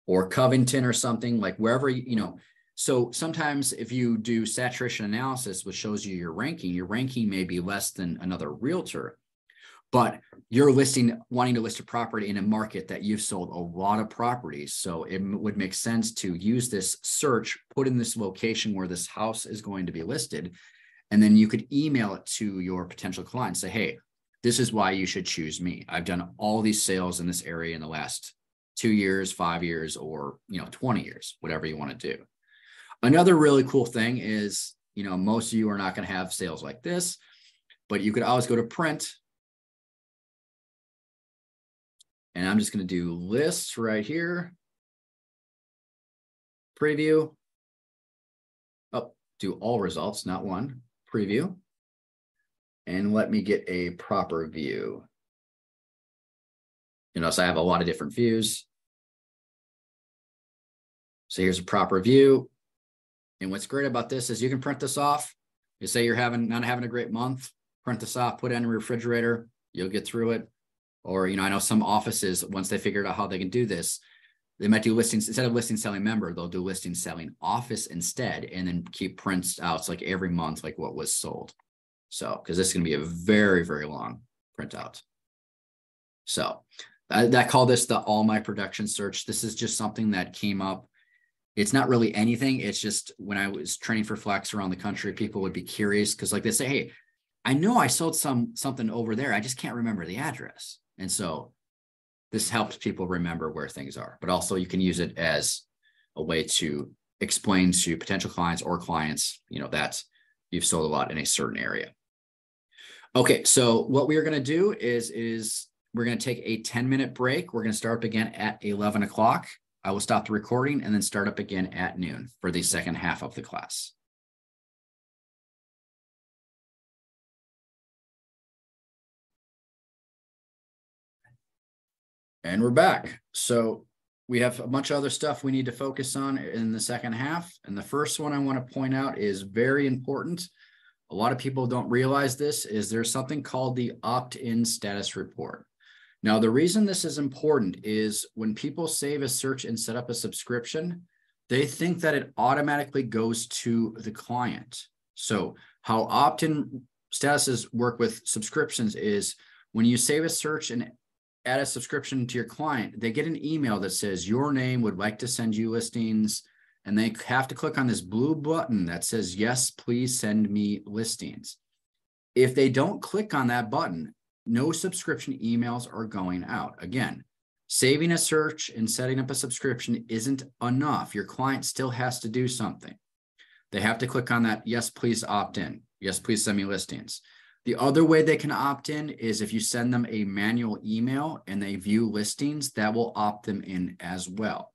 or Covington or something, like wherever, you know. So sometimes if you do saturation analysis, which shows you your ranking may be less than another realtor, but you're wanting to list a property in a market that you've sold a lot of properties. So it would make sense to use this search, put in this location where this house is going to be listed, and then you could email it to your potential client, say, hey, this is why you should choose me. I've done all these sales in this area in the last 2 years, 5 years, or 20 years, whatever you want to do. Another really cool thing is, most of you are not going to have sales like this, but you could always go to print. And I'm just going to do lists right here. Preview. Oh, do all results, not one. Preview. And let me get a proper view. So I have a lot of different views. So here's a proper view. And what's great about this is you can print this off. You say you're not having a great month, print this off, put it in a refrigerator, you'll get through it. Or, I know some offices, once they figured out how they can do this, they might do listings, instead of listing selling member, they'll do listing selling office instead, and then keep prints out like every month, like what was sold. So, because this is going to be a very, very long printout. So I call this the All My Production search. This is just something that came up. It's not really anything. It's just when I was training for Flex around the country, people would be curious because like they say, hey, I know I sold something over there. I just can't remember the address. And so this helps people remember where things are, but also you can use it as a way to explain to potential clients or clients, that you've sold a lot in a certain area. Okay, so what we are going to do is we're going to take a 10-minute break. We're going to start up again at 11 o'clock. I will stop the recording and then start up again at noon for the second half of the class. And we're back. So we have a bunch of other stuff we need to focus on in the second half. And the first one I want to point out is very important. A lot of people don't realize this, is there's something called the opt-in status report. Now, the reason this is important is when people save a search and set up a subscription, they think that it automatically goes to the client. So how opt-in statuses work with subscriptions is when you save a search and add a subscription to your client, they get an email that says your name would like to send you listings, and they have to click on this blue button that says, yes, please send me listings. If they don't click on that button, no subscription emails are going out. Again, saving a search and setting up a subscription isn't enough. Your client still has to do something. They have to click on that, yes, please opt in. Yes, please send me listings. The other way they can opt in is if you send them a manual email and they view listings, that will opt them in as well.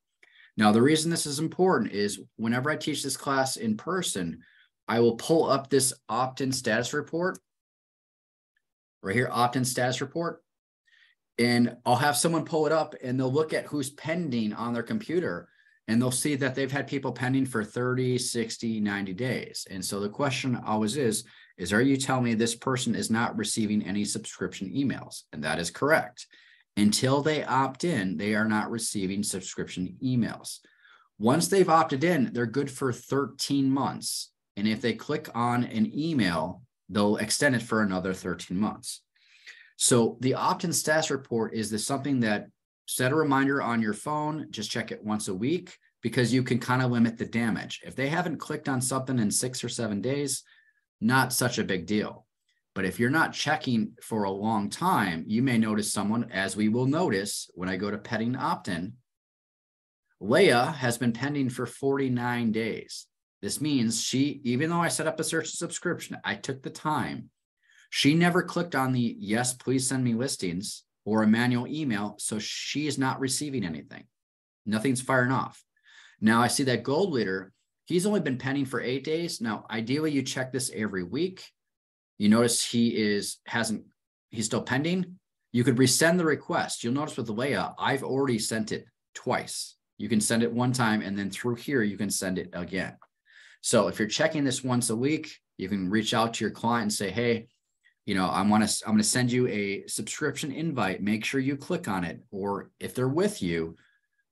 Now, the reason this is important is whenever I teach this class in person, I will pull up this opt-in status report right here, opt-in status report, and I'll have someone pull it up and they'll look at who's pending on their computer and they'll see that they've had people pending for 30, 60, 90 days. And so the question always is are you telling me this person is not receiving any subscription emails? And that is correct. Until they opt in, they are not receiving subscription emails. Once they've opted in, they're good for 13 months. And if they click on an email, they'll extend it for another 13 months. So the opt-in status report is something that set a reminder on your phone, just check it once a week because you can kind of limit the damage. If they haven't clicked on something in 6 or 7 days, not such a big deal. But if you're not checking for a long time, you may notice someone, as we will notice when I go to pending opt-in, Leah has been pending for 49 days. This means even though I set up a search subscription, I took the time. She never clicked on the yes, please send me listings or a manual email. So she is not receiving anything. Nothing's firing off. Now I see that gold leader, he's only been pending for 8 days. Now, ideally you check this every week. You notice he's still pending. You could resend the request. You'll notice with the layout, I've already sent it twice. You can send it one time, and then through here, you can send it again. So if you're checking this once a week, you can reach out to your client and say, hey, you know, I'm going to send you a subscription invite. Make sure you click on it. Or if they're with you,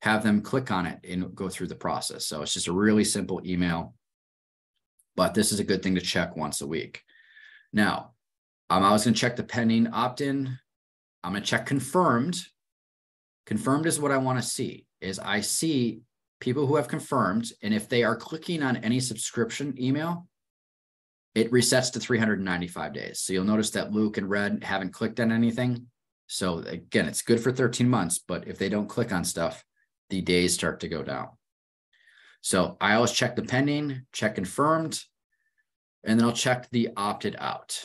have them click on it and go through the process. So it's just a really simple email, but this is a good thing to check once a week. Now, I'm always going to check the pending opt-in. I'm going to check confirmed. Confirmed is what I want to see, is I see people who have confirmed, and if they are clicking on any subscription email, it resets to 395 days. So you'll notice that Luke and Red haven't clicked on anything. So again, it's good for 13 months, but if they don't click on stuff, the days start to go down. So I always check the pending, check confirmed, and then I'll check the opted out.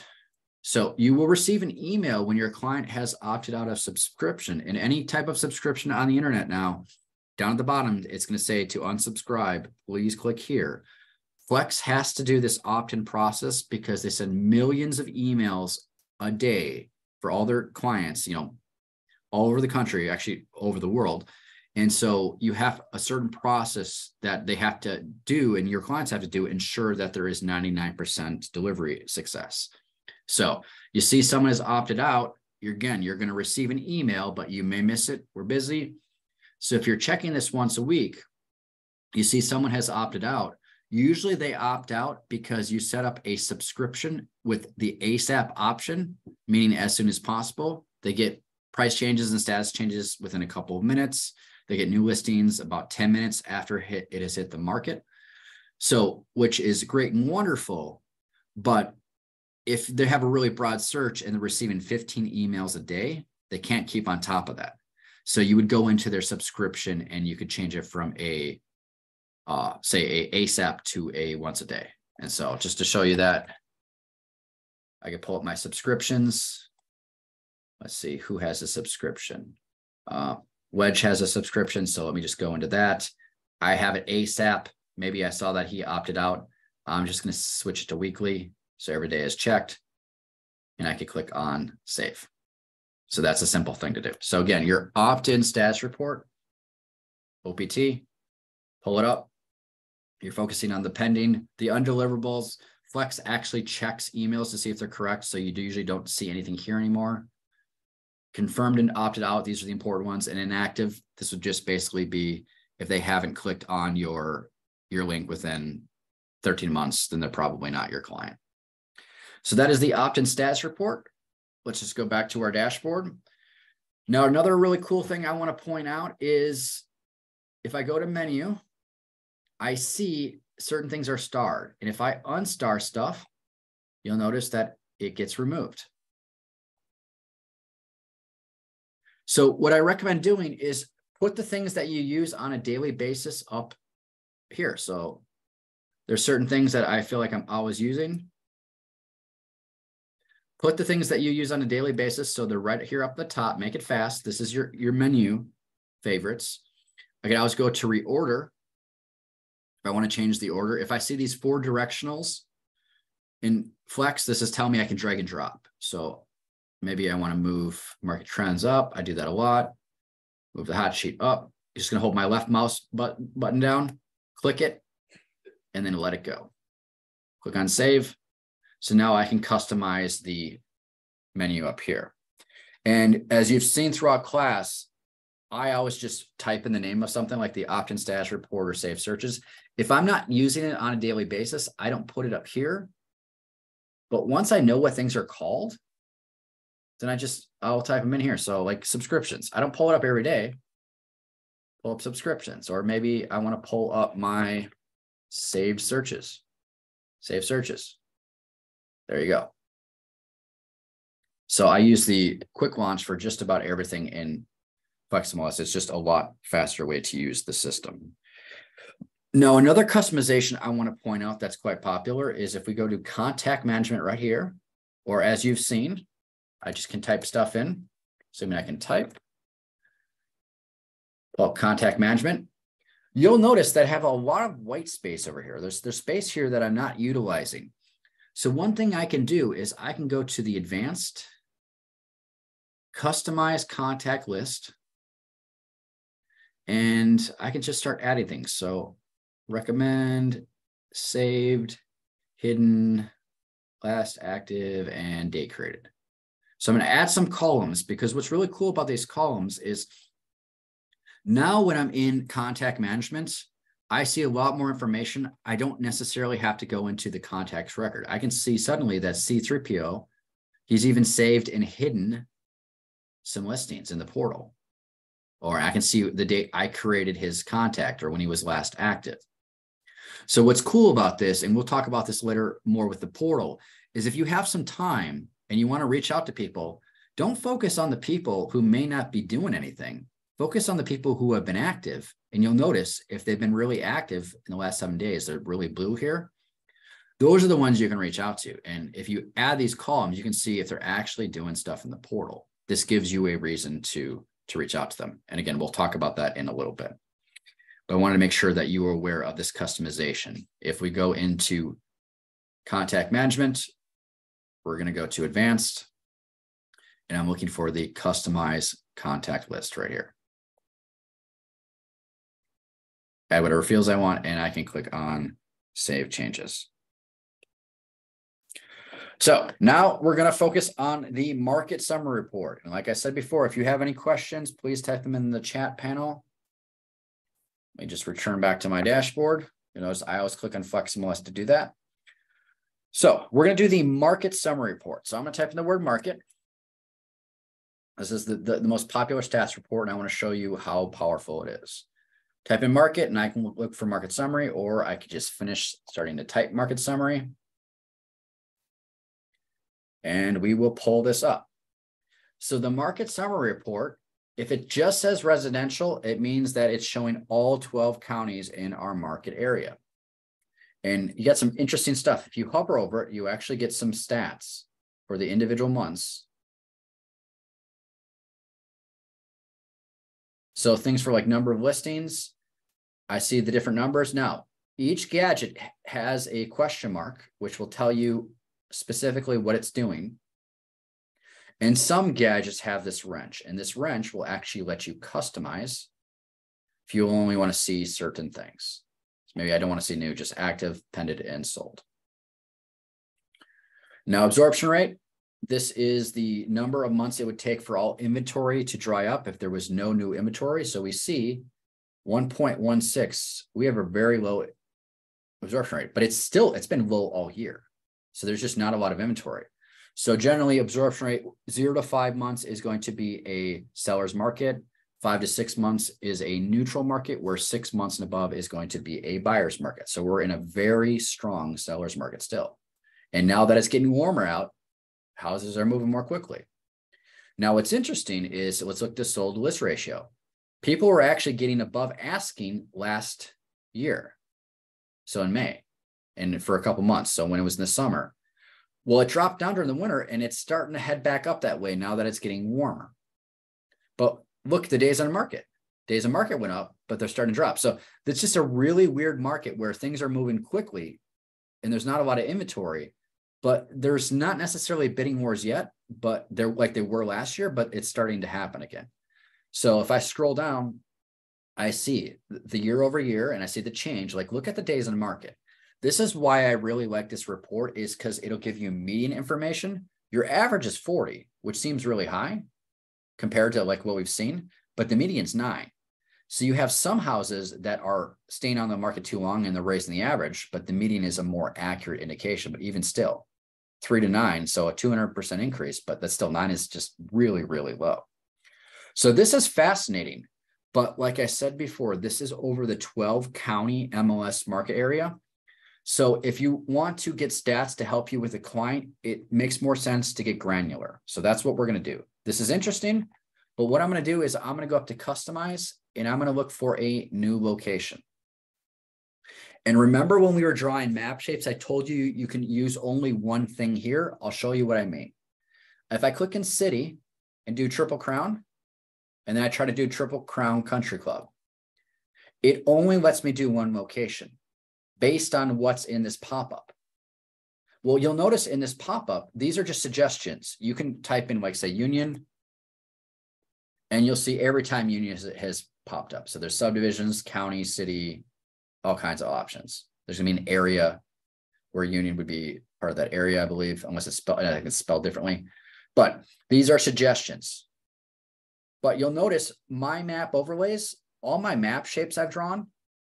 So you will receive an email when your client has opted out of subscription, and any type of subscription on the internet now. Down at the bottom, it's going to say to unsubscribe, please click here. Flex has to do this opt-in process because they send millions of emails a day for all their clients, you know, all over the country, actually over the world. And so you have a certain process that they have to do, and your clients have to do, ensure that there is 99% delivery success. So you see someone has opted out, you're going to receive an email, but you may miss it. We're busy. So if you're checking this once a week, you see someone has opted out. Usually they opt out because you set up a subscription with the ASAP option, meaning as soon as possible. They get price changes and status changes within a couple of minutes. They get new listings about 10 minutes after it has hit the market. So, which is great and wonderful. But if they have a really broad search and they're receiving 15 emails a day, they can't keep on top of that. So you would go into their subscription and you could change it from a, say a ASAP to a once a day. And so just to show you that, I can pull up my subscriptions. Let's see who has a subscription. Wedge has a subscription. So let me just go into that. I have it ASAP. Maybe I saw that he opted out. I'm just going to switch it to weekly. So every day is checked, and I can click on save. So that's a simple thing to do. So again, your opt-in status report, OPT, pull it up. You're focusing on the pending, the undeliverables. Flex actually checks emails to see if they're correct. So you usually don't see anything here anymore. Confirmed and opted out, these are the important ones. And inactive, this would just basically be if they haven't clicked on your link within 13 months, then they're probably not your client. So that is the opt-in status report. Let's just go back to our dashboard. Now, another really cool thing I want to point out is if I go to menu, I see certain things are starred. And if I unstar stuff, you'll notice that it gets removed. So what I recommend doing is put the things that you use on a daily basis up here. So there's certain things that I feel like I'm always using. Put the things that you use on a daily basis. So they're right here up the top, make it fast. This is your menu favorites. I can always go to reorder. If I want to change the order, if I see these 4 directionals in Flex, this is telling me I can drag and drop. So maybe I want to move market trends up. I do that a lot. Move the hot sheet up. Just going to hold my left mouse button down, click it, and then let it go. Click on save. So now I can customize the menu up here. And as you've seen throughout class, I always just type in the name of something like the opt-in status report or save searches. If I'm not using it on a daily basis, I don't put it up here. But once I know what things are called, then I'll type them in here. So like subscriptions, I don't pull it up every day. Pull up subscriptions, or maybe I want to pull up my saved searches. Save searches. There you go. So I use the quick launch for just about everything in Flexmls. It's just a lot faster way to use the system. Now, another customization I want to point out that's quite popular is if we go to contact management right here, or as you've seen, I just can type stuff in. So I can type, pull up contact management. You'll notice that I have a lot of white space over here. There's space here that I'm not utilizing. So one thing I can do is I can go to the advanced customize contact list, and I can just start adding things. So recommend, saved, hidden, last active, and date created. So I'm going to add some columns, because what's really cool about these columns is now when I'm in contact management, I see a lot more information. I don't necessarily have to go into the contacts record. I can see suddenly that C3PO, he's even saved and hidden some listings in the portal. Or I can see the date I created his contact or when he was last active. So what's cool about this, and we'll talk about this later more with the portal, is if you have some time and you want to reach out to people, don't focus on the people who may not be doing anything. Focus on the people who have been active. And you'll notice if they've been really active in the last 7 days, they're really blue here. Those are the ones you can reach out to. And if you add these columns, you can see if they're actually doing stuff in the portal. This gives you a reason to reach out to them. And again, we'll talk about that in a little bit. But I wanted to make sure that you are aware of this customization. If we go into contact management, we're going to go to advanced, and I'm looking for the customize contact list right here. Add whatever fields I want, and I can click on save changes. So now we're going to focus on the market summary report. And like I said before, if you have any questions, please type them in the chat panel. Let me just return back to my dashboard. You notice I always click on Flexmls to do that. So we're going to do the market summary report. So I'm going to type in the word market. This is the most popular stats report, and I want to show you how powerful it is. Type in market, and I can look for market summary, or I could just finish starting to type market summary. And we will pull this up. So the market summary report, if it just says residential, it means that it's showing all 12 counties in our market area. And you get some interesting stuff. If you hover over it, you actually get some stats for the individual months. So things for like number of listings, I see the different numbers. Now, each gadget has a question mark, which will tell you specifically what it's doing. And some gadgets have this wrench, and this wrench will actually let you customize if you only want to see certain things. So maybe I don't want to see new, just active, pended, and sold. Now, absorption rate. This is the number of months it would take for all inventory to dry up if there was no new inventory. So we see 1.16. We have a very low absorption rate, but it's been low all year. So there's just not a lot of inventory. So generally absorption rate 0 to 5 months is going to be a seller's market. 5 to 6 months is a neutral market, where 6 months and above is going to be a buyer's market. So we're in a very strong seller's market still. And now that it's getting warmer out, houses are moving more quickly. Now, what's interesting is, let's look at the sold to list ratio. People were actually getting above asking last year. So in May, and for a couple months. So when it was in the summer, well, it dropped down during the winter, and it's starting to head back up that way now that it's getting warmer. But look, the days on market. Days on market went up, but they're starting to drop. So it's just a really weird market where things are moving quickly and there's not a lot of inventory, but there's not necessarily bidding wars yet, but they're like they were last year, but it's starting to happen again. So if I scroll down, I see the year over year, and I see the change. Like, look at the days on market. This is why I really like this report, is because it'll give you median information. Your average is 40, which seems really high compared to like what we've seen, but the median's 9. So you have some houses that are staying on the market too long and they're raising the average, but the median is a more accurate indication. But even still, 3 to 9, so a 200% increase, but that's still 9 is just really, really low. So this is fascinating. But like I said before, this is over the 12 county MLS market area. So if you want to get stats to help you with a client, it makes more sense to get granular. So that's what we're going to do. This is interesting, but what I'm going to do is I'm going to go up to customize, and I'm going to look for a new location. And remember when we were drawing map shapes, I told you you can use only one thing here. I'll show you what I mean. If I click in city and do Triple Crown, and then I try to do Triple Crown Country Club, it only lets me do one location based on what's in this pop-up. Well, you'll notice in this pop-up, these are just suggestions. You can type in, like, say, Union, And you'll see every time union has popped up. So there's subdivisions, county, city, all kinds of options. There's gonna be an area where union would be part of that area, I believe, unless it's spelled, I think it's spelled differently. But these are suggestions. But you'll notice my map overlays, all my map shapes I've drawn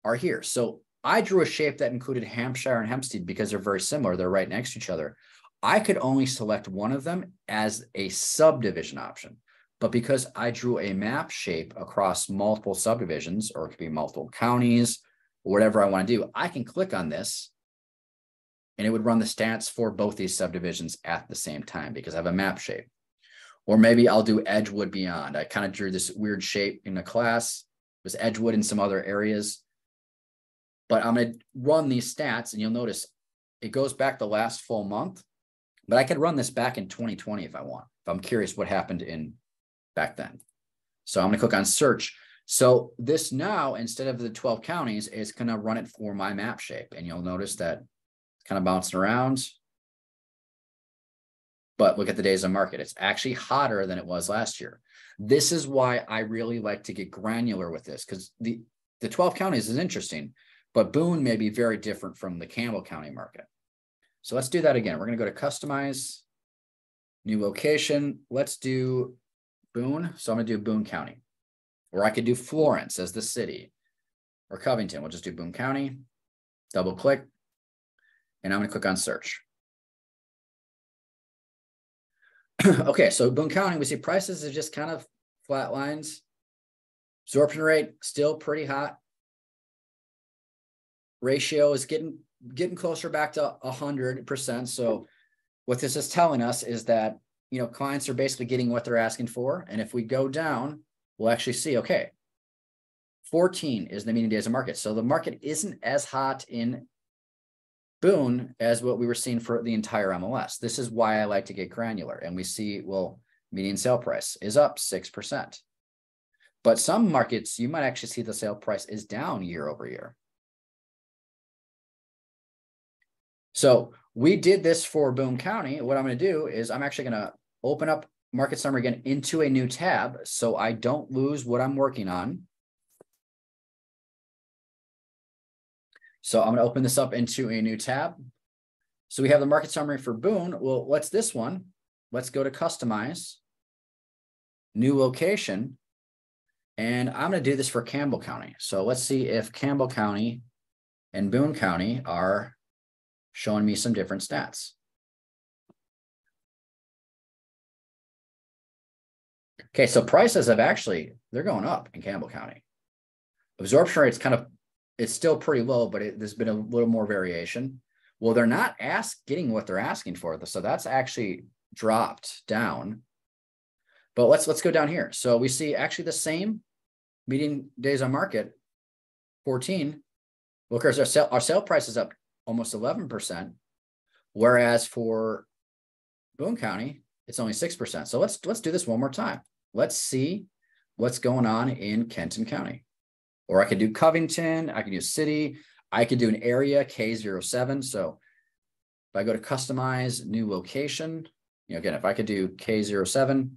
are here. So I drew a shape that included Hampshire and Hempstead because they're very similar. They're right next to each other. I could only select one of them as a subdivision option. But because I drew a map shape across multiple subdivisions, or it could be multiple counties, or whatever I want to do, I can click on this and it would run the stats for both these subdivisions at the same time because I have a map shape. Or maybe I'll do Edgewood beyond. I kind of drew this weird shape in the class. It was Edgewood in some other areas. But I'm going to run these stats and you'll notice it goes back the last full month. But I could run this back in 2020 if I want, if I'm curious what happened in back then. So I'm going to click on search. So this now, instead of the 12 counties, is going to run it for my map shape. And you'll notice that it's kind of bouncing around. But look at the days on market. It's actually hotter than it was last year. This is why I really like to get granular with this, because the 12 counties is interesting, but Boone may be very different from the Campbell County market. So let's do that again. We're going to go to customize, new location. Let's do Boone. So I'm going to do Boone County, or I could do Florence as the city, or Covington. We'll just do Boone County, double click, and I'm going to click on search. Okay, so Boone County, we see prices is just kind of flat lines. Absorption rate still pretty hot. Ratio is getting closer back to 100%. So what this is telling us is that, you know, clients are basically getting what they're asking for. And if we go down, we'll actually see, okay, 14 is the median days of market. So the market isn't as hot in Boone as what we were seeing for the entire MLS. This is why I like to get granular. And we see, well, median sale price is up 6%. But some markets, you might actually see the sale price is down year over year. So we did this for Boone County. What I'm going to do is I'm actually going to open up Market Summary again into a new tab so I don't lose what I'm working on. So I'm going to open this up into a new tab. So we have the Market Summary for Boone. Well, what's this one? Let's go to Customize, New Location, and I'm going to do this for Campbell County. So let's see if Campbell County and Boone County are showing me some different stats. Okay, so prices have actually, they're going up in Campbell County. Absorption rate's kind of, it's still pretty low, but there's been a little more variation. Well, they're not getting what they're asking for, so that's actually dropped down. But let's go down here. So we see actually the same median days on market, 14. Well, of course, our sale price is up almost 11%, whereas for Boone County, it's only 6%. So let's do this one more time. Let's see what's going on in Kenton County. Or I could do Covington, I could do city, I could do an area, K07. So if I go to customize new location, you know, again, if I could do K07,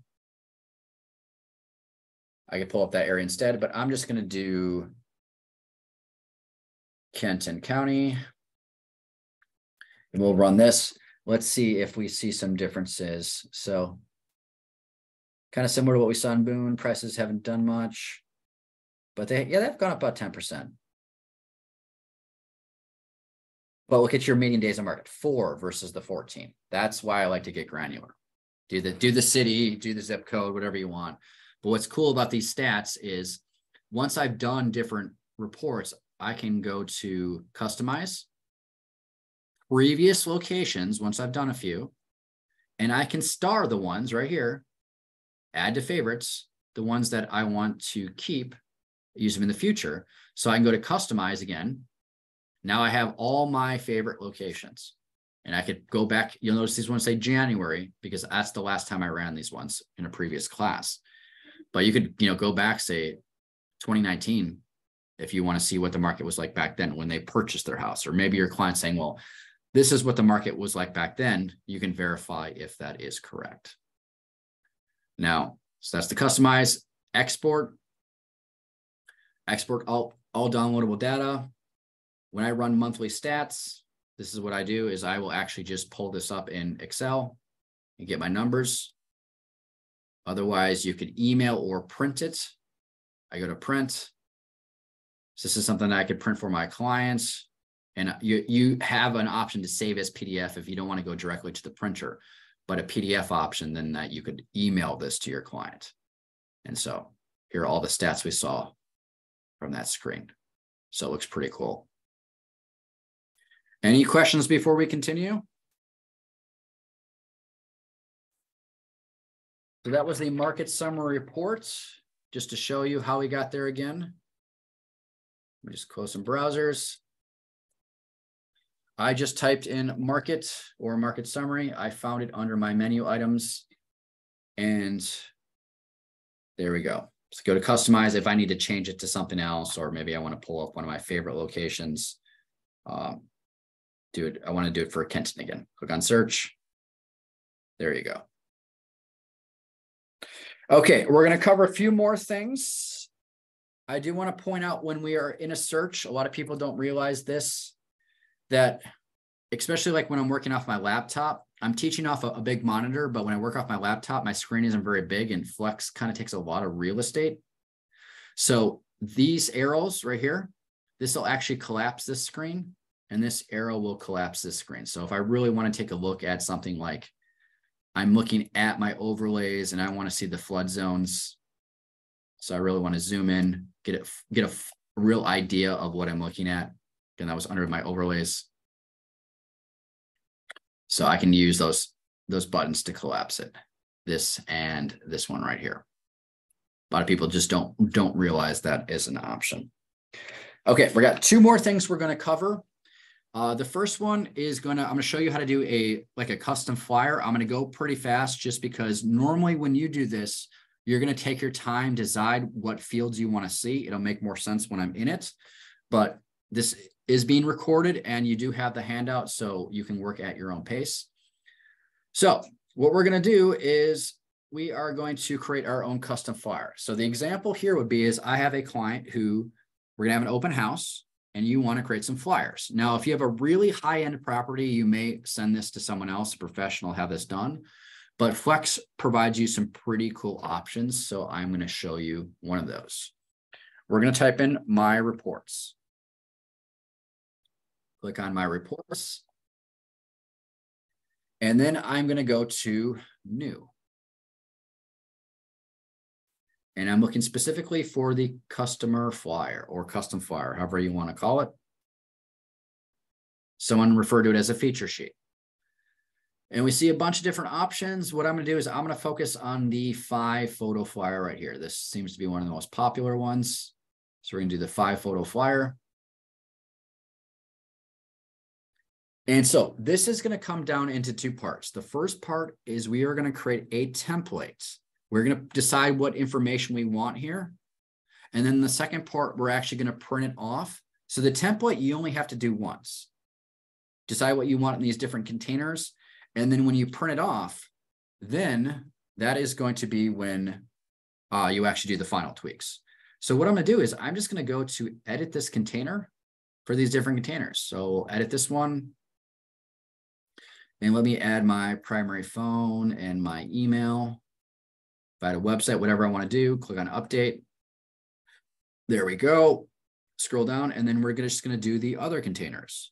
I could pull up that area instead, but I'm just going to do Kenton County. And we'll run this. Let's see if we see some differences. So kind of similar to what we saw in Boone, prices haven't done much. But they've gone up about 10%. But look at your median days on market, 4 versus the 14. That's why I like to get granular. Do the city, do the zip code, whatever you want. But what's cool about these stats is once I've done different reports, I can go to customize previous locations once I've done a few, and I can star the ones right here, add to favorites, the ones that I want to keep, use them in the future. So I can go to customize again. Now I have all my favorite locations, and I could go back. You'll notice these ones say January because that's the last time I ran these ones in a previous class. But you could, go back, say 2019, if you want to see what the market was like back then when they purchased their house, or maybe your client's saying, well, this is what the market was like back then. You can verify if that is correct. Now, so that's the customize. export all downloadable data. When I run monthly stats, this is what I do is I will actually just pull this up in Excel and get my numbers. Otherwise, you could email or print it. I go to print. So this is something that I could print for my clients. And you have an option to save as PDF if you don't want to go directly to the printer, but a PDF option, then that you could email this to your client. And so here are all the stats we saw from that screen. So it looks pretty cool. Any questions before we continue? So that was the market summary report, just to show you how we got there again. Let me just close some browsers. I just typed in market or market summary. I found it under my menu items. And there we go. So go to customize if I need to change it to something else, or maybe I want to pull up one of my favorite locations. I want to do it for Kenton again. Click on search. There you go. Okay, we're going to cover a few more things. I do want to point out when we are in a search, a lot of people don't realize this, that especially like when I'm working off my laptop, I'm teaching off a big monitor, but when I work off my laptop, my screen isn't very big and Flex kind of takes a lot of real estate. So these arrows right here, this will actually collapse this screen, and this arrow will collapse this screen. So if I really want to take a look at something like I'm looking at my overlays and I want to see the flood zones, so I really want to zoom in, get a real idea of what I'm looking at. Again, that was under my overlays. So I can use those buttons to collapse it. This and this one right here. A lot of people just don't realize that is an option. Okay, we got two more things we're going to cover. The first one is I'm going to show you how to do a custom flyer. I'm going to go pretty fast just because normally when you do this, you're going to take your time, decide what fields you want to see. It'll make more sense when I'm in it, but this is being recorded and you do have the handout so you can work at your own pace. So what we're going to do is we are going to create our own custom flyer. So the example here would be is I have a client who we're going to have an open house and you want to create some flyers. Now, if you have a really high-end property, you may send this to someone else, a professional, have this done. But Flex provides you some pretty cool options. So I'm going to show you one of those. We're going to type in my reports. Click on my reports. And then I'm going to go to new. And I'm looking specifically for the customer flyer or custom flyer, however you want to call it. Someone referred to it as a feature sheet. And we see a bunch of different options. What I'm going to do is I'm going to focus on the 5-photo flyer right here. This seems to be one of the most popular ones. So we're going to do the 5-photo flyer. And so this is going to come down into two parts. The first part is we are going to create a template. We're going to decide what information we want here. And then the second part, we're actually going to print it off. So the template, you only have to do once. Decide what you want in these different containers. And then when you print it off, then that is going to be when you actually do the final tweaks. So what I'm going to do is I'm just going to go to edit this container for these different containers. So edit this one. And let me add my primary phone and my email. If I had a website, whatever I want to do, click on update. There we go. Scroll down, and then we're just going to do the other containers.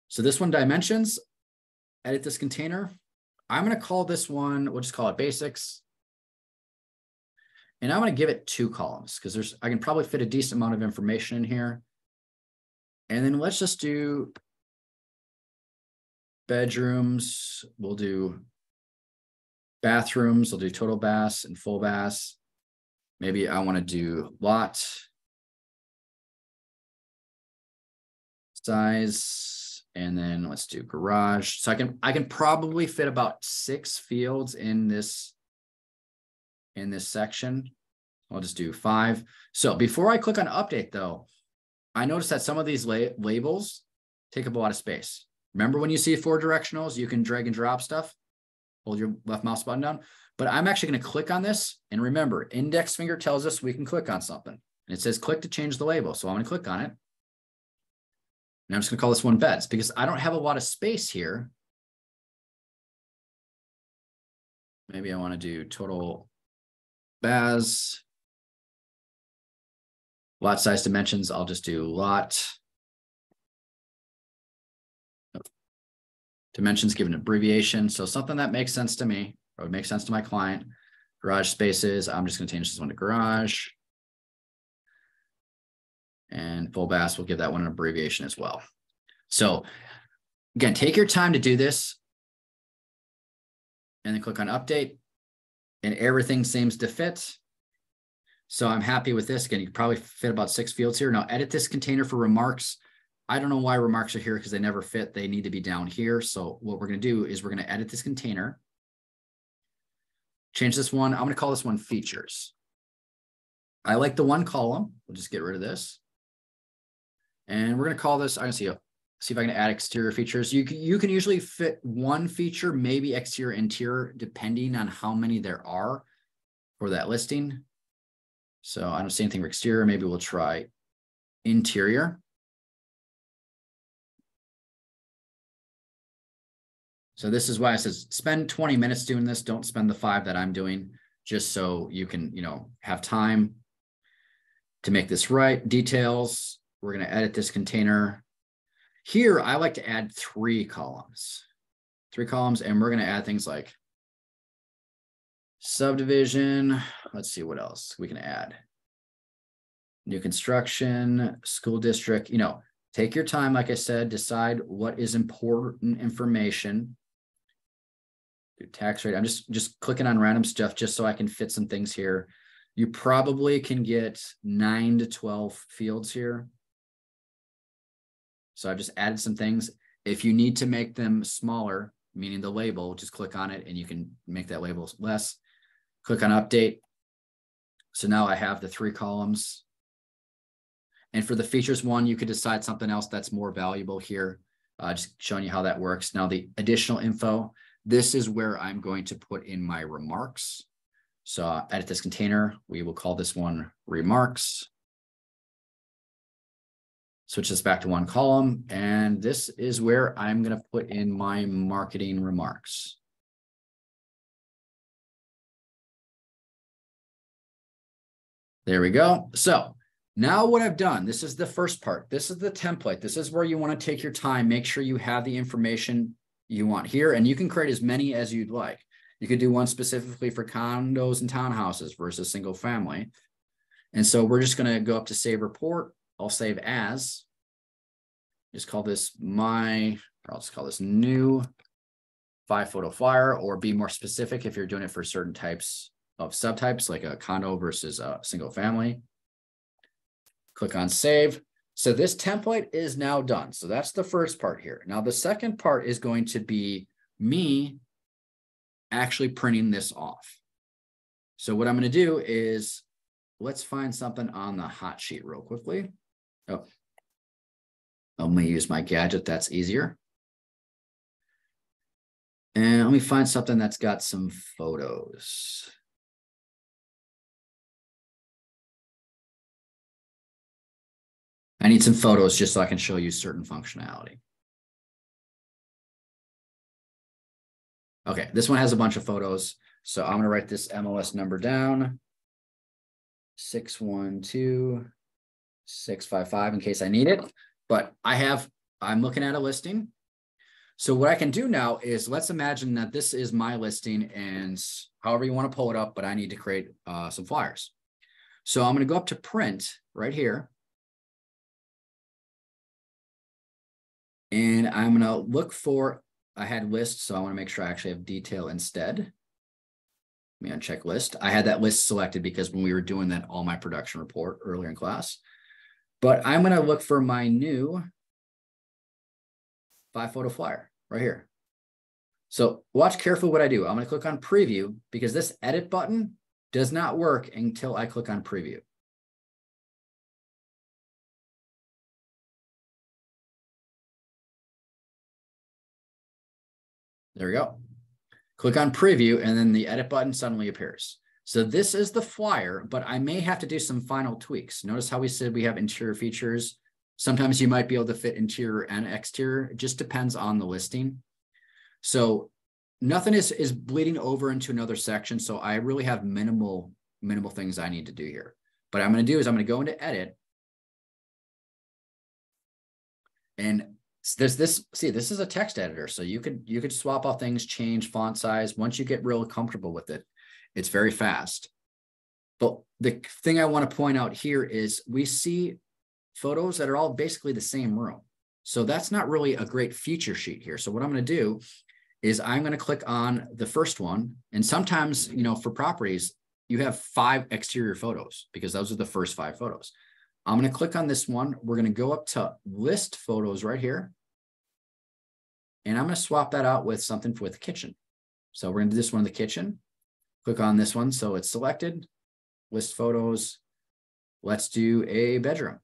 So this one, dimensions, edit this container. I'm going to call this one, we'll just call it basics. And I'm going to give it 2 columns because I can probably fit a decent amount of information in here. And then let's just do bedrooms. We'll do bathrooms. We'll do total baths and full baths. Maybe I want to do lot size, and then let's do garage. So I can probably fit about 6 fields in this section. I'll just do 5. So before I click on update though, I noticed that some of these labels take up a lot of space. Remember when you see 4 directionals, you can drag and drop stuff. hold your left mouse button down. But I'm actually going to click on this. And remember, index finger tells us we can click on something. And it says click to change the label. So I'm going to click on it. And I'm just going to call this one beds because I don't have a lot of space here. Maybe I want to do total BAS. Lot size dimensions, I'll just do lot. Dimensions given abbreviation. So something that makes sense to me, or would make sense to my client. Garage spaces, I'm just going to change this one to garage. And full BAS, we'll give that one an abbreviation as well. So again, take your time to do this. And then click on update. And everything seems to fit. So I'm happy with this. Again, you can probably fit about 6 fields here. Now edit this container for remarks. I don't know why remarks are here because they never fit. They need to be down here. So what we're going to do is we're going to edit this container. Change this one. I'm going to call this one features. I like the one column. We'll just get rid of this. And we're going to call this, I'm going to see if I can add exterior features. You can usually fit one feature, maybe exterior, interior, depending on how many there are for that listing. So I don't see anything for exterior. Maybe we'll try interior. So this is why I says spend 20 minutes doing this. Don't spend the 5 that I'm doing, just so you can, have time to make this right. Details. We're going to edit this container. Here, I like to add 3 columns. 3 columns, and we're going to add things like subdivision. Let's see what else we can add. New construction, school district. Take your time, like I said, decide what is important information. Do tax rate. I'm just clicking on random stuff just so I can fit some things here. You probably can get 9 to 12 fields here. So I've just added some things. If you need to make them smaller, meaning the label, just click on it and you can make that label less. Click on update. So now I have the 3 columns. And for the features one, you could decide something else that's more valuable here. Just showing you how that works. Now the additional info, this is where I'm going to put in my remarks. So edit this container. We will call this one remarks. Switch this back to 1 column. And this is where I'm going to put in my marketing remarks. There we go. So now what I've done, this is the first part. This is the template. This is where you want to take your time. Make sure you have the information you want here. And you can create as many as you'd like. You could do one specifically for condos and townhouses versus single family. And so we're just going to go up to save report. I'll save as. Just call this I'll just call this new 5-photo flyer, or be more specific if you're doing it for certain types of subtypes, like a condo versus a single family. Click on save. So this template is now done. So that's the first part here. Now the second part is going to be me actually printing this off. So what I'm going to do is, let's find something on the hot sheet real quickly. Oh, I'm going to use my gadget. That's easier. And let me find something that's got some photos. I need some photos just so I can show you certain functionality. Okay, this one has a bunch of photos. So I'm going to write this MLS number down. 612655 in case I need it. But I'm looking at a listing. So what I can do now is, let's imagine that this is my listing, and however you want to pull it up, but I need to create some flyers. So I'm going to go up to print right here. And I'm going to look for, I had list, so I want to make sure I actually have detail instead. Let me uncheck list. I had that list selected because when we were doing that all my production report earlier in class. But I'm going to look for my new 5-photo flyer right here. So watch carefully what I do. I'm going to click on preview because this edit button does not work until I click on preview. There we go. Click on preview, and then the edit button suddenly appears. So this is the flyer, but I may have to do some final tweaks. Notice how we said we have interior features. Sometimes you might be able to fit interior and exterior. It just depends on the listing. So nothing is bleeding over into another section. So I really have minimal things I need to do here. But I'm going to do is I'm going to go into edit. And this is a text editor. So you could swap out things, change font size. Once you get real comfortable with it, it's very fast. But the thing I want to point out here is we see photos that are all basically the same room. So that's not really a great feature sheet here. So what I'm going to do is I'm going to click on the first one. And sometimes, for properties, you have 5 exterior photos because those are the first 5 photos. I'm going to click on this one. We're going to go up to list photos right here. And I'm going to swap that out with something with kitchen. So we're going to do this one in the kitchen. Click on this one. So it's selected, list photos. Let's do a bedroom.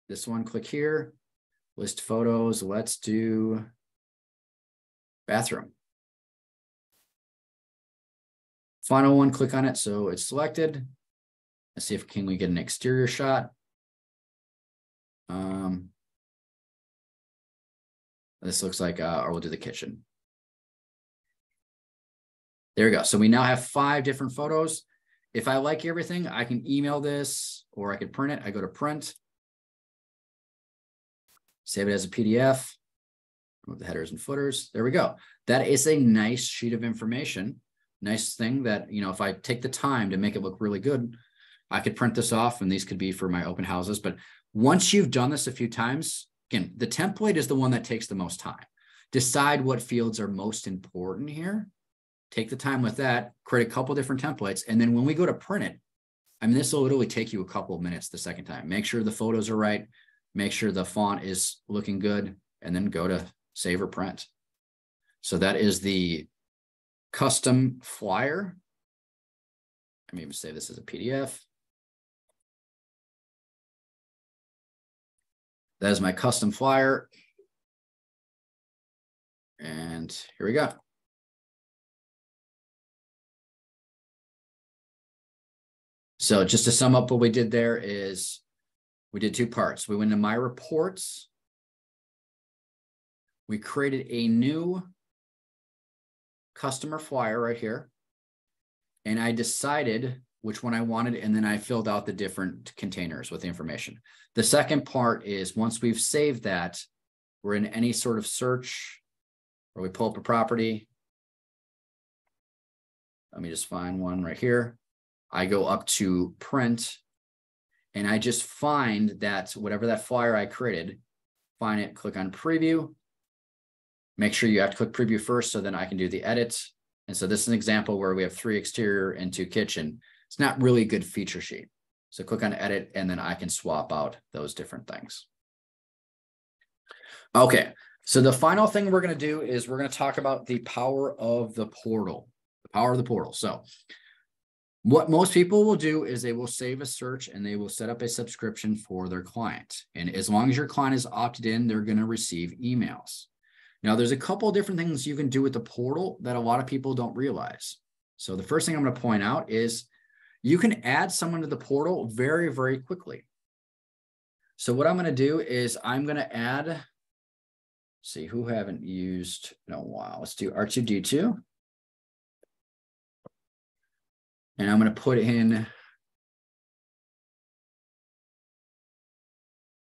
This one, click here, list photos. Let's do bathroom. Final one, click on it. So it's selected. Let's see if we get an exterior shot. This looks like, or we'll do the kitchen. There we go. So we now have 5 different photos. If I like everything, I can email this or I could print it. I go to print, save it as a PDF, with the headers and footers. There we go. That is a nice sheet of information. Nice thing that, if I take the time to make it look really good, I could print this off and these could be for my open houses. But once you've done this a few times, again, the template is the one that takes the most time. Decide what fields are most important here. Take the time with that, create a couple different templates. And then when we go to print it, this will literally take you a couple of minutes the second time. Make sure the photos are right. Make sure the font is looking good, and then go to save or print. So that is the custom flyer. I may even save this as a PDF. That is my custom flyer. And here we go. So just to sum up what we did there is we did 2 parts. We went to my reports. We created a new customer flyer right here. And I decided which one I wanted, and then I filled out the different containers with the information. The second part is once we've saved that, we're in any sort of search or we pull up a property. Let me just find one right here. I go up to print and I just find that whatever that flyer I created, find it, click on preview. Make sure you have to click preview first so then I can do the edits. And so this is an example where we have 3 exterior and 2 kitchen. It's not really a good feature sheet. So click on edit and then I can swap out those different things. Okay, so the final thing we're going to do is we're going to talk about the power of the portal. The power of the portal. So what most people will do is they will save a search and they will set up a subscription for their client. And as long as your client is opted in, they're going to receive emails. Now, there's a couple of different things you can do with the portal that a lot of people don't realize. So the first thing I'm going to point out is you can add someone to the portal very, very quickly. So what I'm going to do is I'm going to add, see who haven't used in a while. Let's do R2D2. And I'm going to put in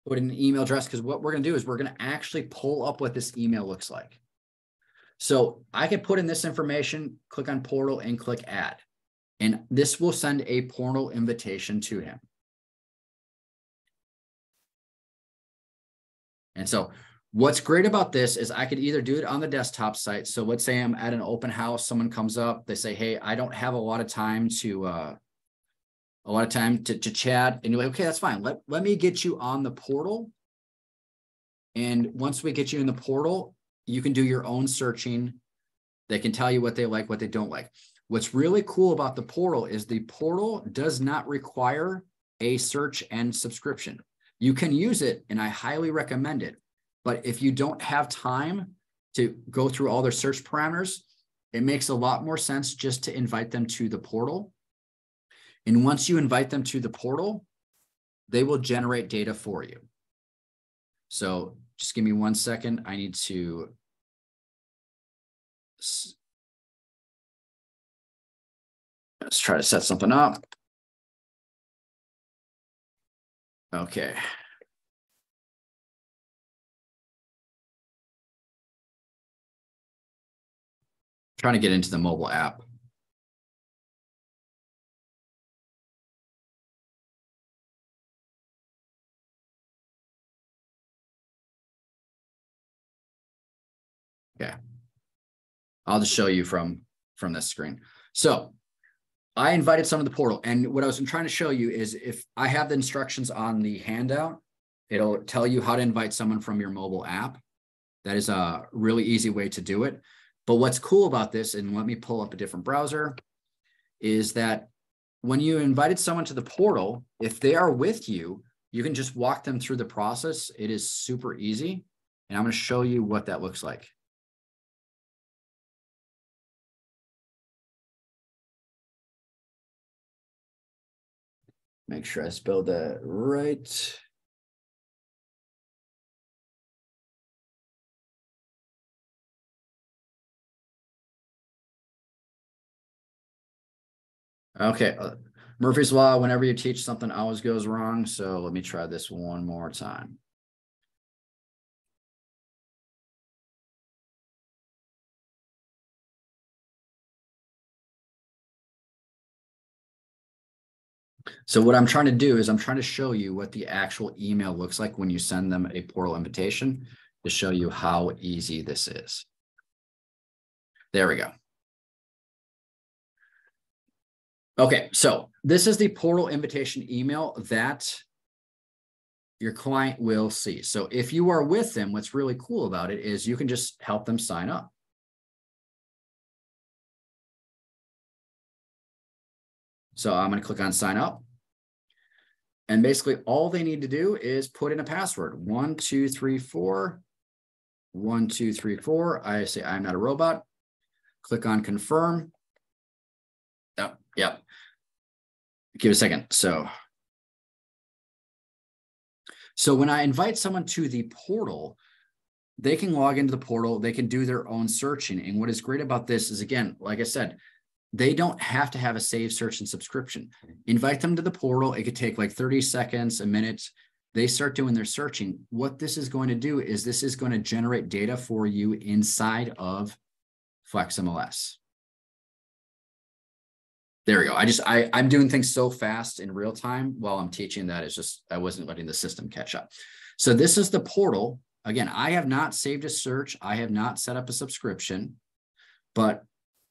an email address because what we're going to do is we're going to actually pull up what this email looks like. So I can put in this information, click on portal and click add. And this will send a portal invitation to him. And so what's great about this is I could either do it on the desktop site. So let's say I'm at an open house, someone comes up, they say, hey, I don't have a lot of time to chat. And you're like, okay, that's fine. Let me get you on the portal. And once we get you in the portal, you can do your own searching. They can tell you what they like, what they don't like. What's really cool about the portal is the portal does not require a search and subscription. You can use it, and I highly recommend it. But if you don't have time to go through all their search parameters, it makes a lot more sense just to invite them to the portal. And once you invite them to the portal, they will generate data for you. So just give me 1 second. I need to let's try to set something up. Okay. Trying to get into the mobile app. Okay. I'll just show you from this screen. So I invited someone to the portal, and what I was trying to show you is if I have the instructions on the handout, it'll tell you how to invite someone from your mobile app. That is a really easy way to do it. But what's cool about this, and let me pull up a different browser, is that when you invited someone to the portal, if they are with you, you can just walk them through the process. It is super easy. And I'm going to show you what that looks like. Make sure I spelled that right. Okay, Murphy's Law, whenever you teach something always goes wrong. So let me try this one more time. So what I'm trying to do is I'm trying to show you what the actual email looks like when you send them a portal invitation to show you how easy this is. There we go. Okay, so this is the portal invitation email that your client will see. So if you are with them, what's really cool about it is you can just help them sign up. So I'm going to click on sign up. And basically all they need to do is put in a password, 1234, 1234. I say I'm not a robot. Click on confirm. Oh, yep. Give it a second. So when I invite someone to the portal, they can log into the portal. They can do their own searching. And what is great about this is, again, like I said, they don't have to have a save, search, and subscription. Invite them to the portal. It could take like 30 seconds, a minute. They start doing their searching. What this is going to do is this is going to generate data for you inside of Flexmls. There we go. I'm doing things so fast in real time while I'm teaching that it's just, I wasn't letting the system catch up. So this is the portal. Again, I have not saved a search. I have not set up a subscription, but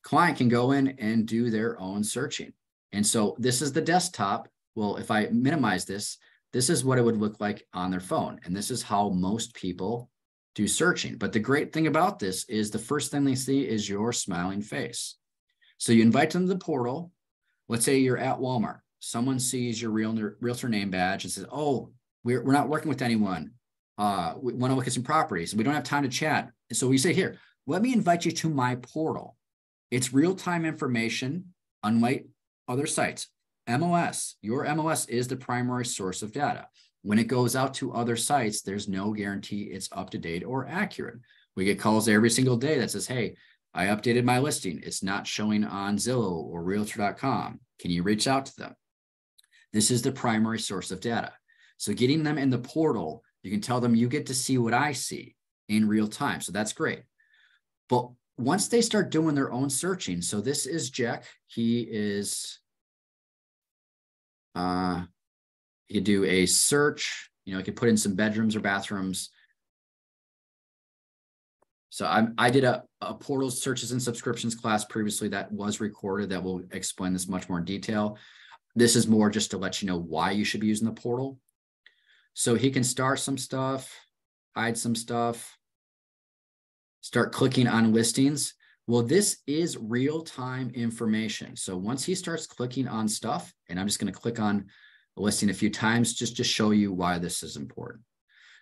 client can go in and do their own searching. And so this is the desktop. Well, if I minimize this, this is what it would look like on their phone. And this is how most people do searching. But the great thing about this is the first thing they see is your smiling face. So you invite them to the portal. Let's say you're at Walmart. Someone sees your realtor name badge and says, oh, we're not working with anyone. We want to look at some properties. We don't have time to chat. And so we say, here, let me invite you to my portal. It's real-time information, unlike other sites. MLS, your MLS is the primary source of data. When it goes out to other sites, there's no guarantee it's up to date or accurate. We get calls every single day that says, hey, I updated my listing. It's not showing on Zillow or Realtor.com. Can you reach out to them? This is the primary source of data. So getting them in the portal, you can tell them you get to see what I see in real time. So that's great. But once they start doing their own searching, so this is Jack. He is, you could do a search, you could put in some bedrooms or bathrooms. So I did a portal searches and subscriptions class previously that was recorded that will explain this much more in detail. This is more just to let you know why you should be using the portal. So he can start some stuff, hide some stuff, start clicking on listings. Well, this is real-time information. So once he starts clicking on stuff, and I'm just going to click on a listing a few times just to show you why this is important.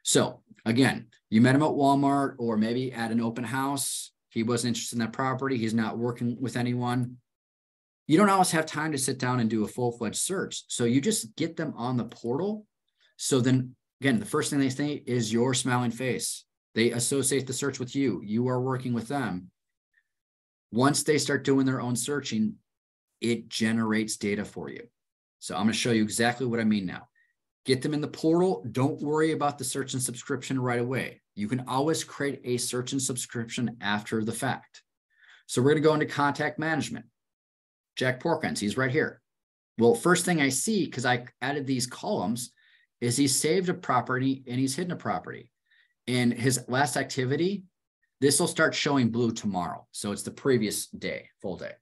So again, you met him at Walmart or maybe at an open house. He wasn't interested in that property. He's not working with anyone. You don't always have time to sit down and do a full-fledged search. So you just get them on the portal. So then again, the first thing they say is your smiling face. They associate the search with you. You are working with them. Once they start doing their own searching, it generates data for you. So I'm going to show you exactly what I mean now. Get them in the portal. Don't worry about the search and subscription right away. You can always create a search and subscription after the fact. So we're going to go into contact management. Jack Porkins, he's right here. Well, first thing I see, because I added these columns, is he saved a property and he's hidden a property. In his last activity, this will start showing blue tomorrow. So it's the previous day, full day.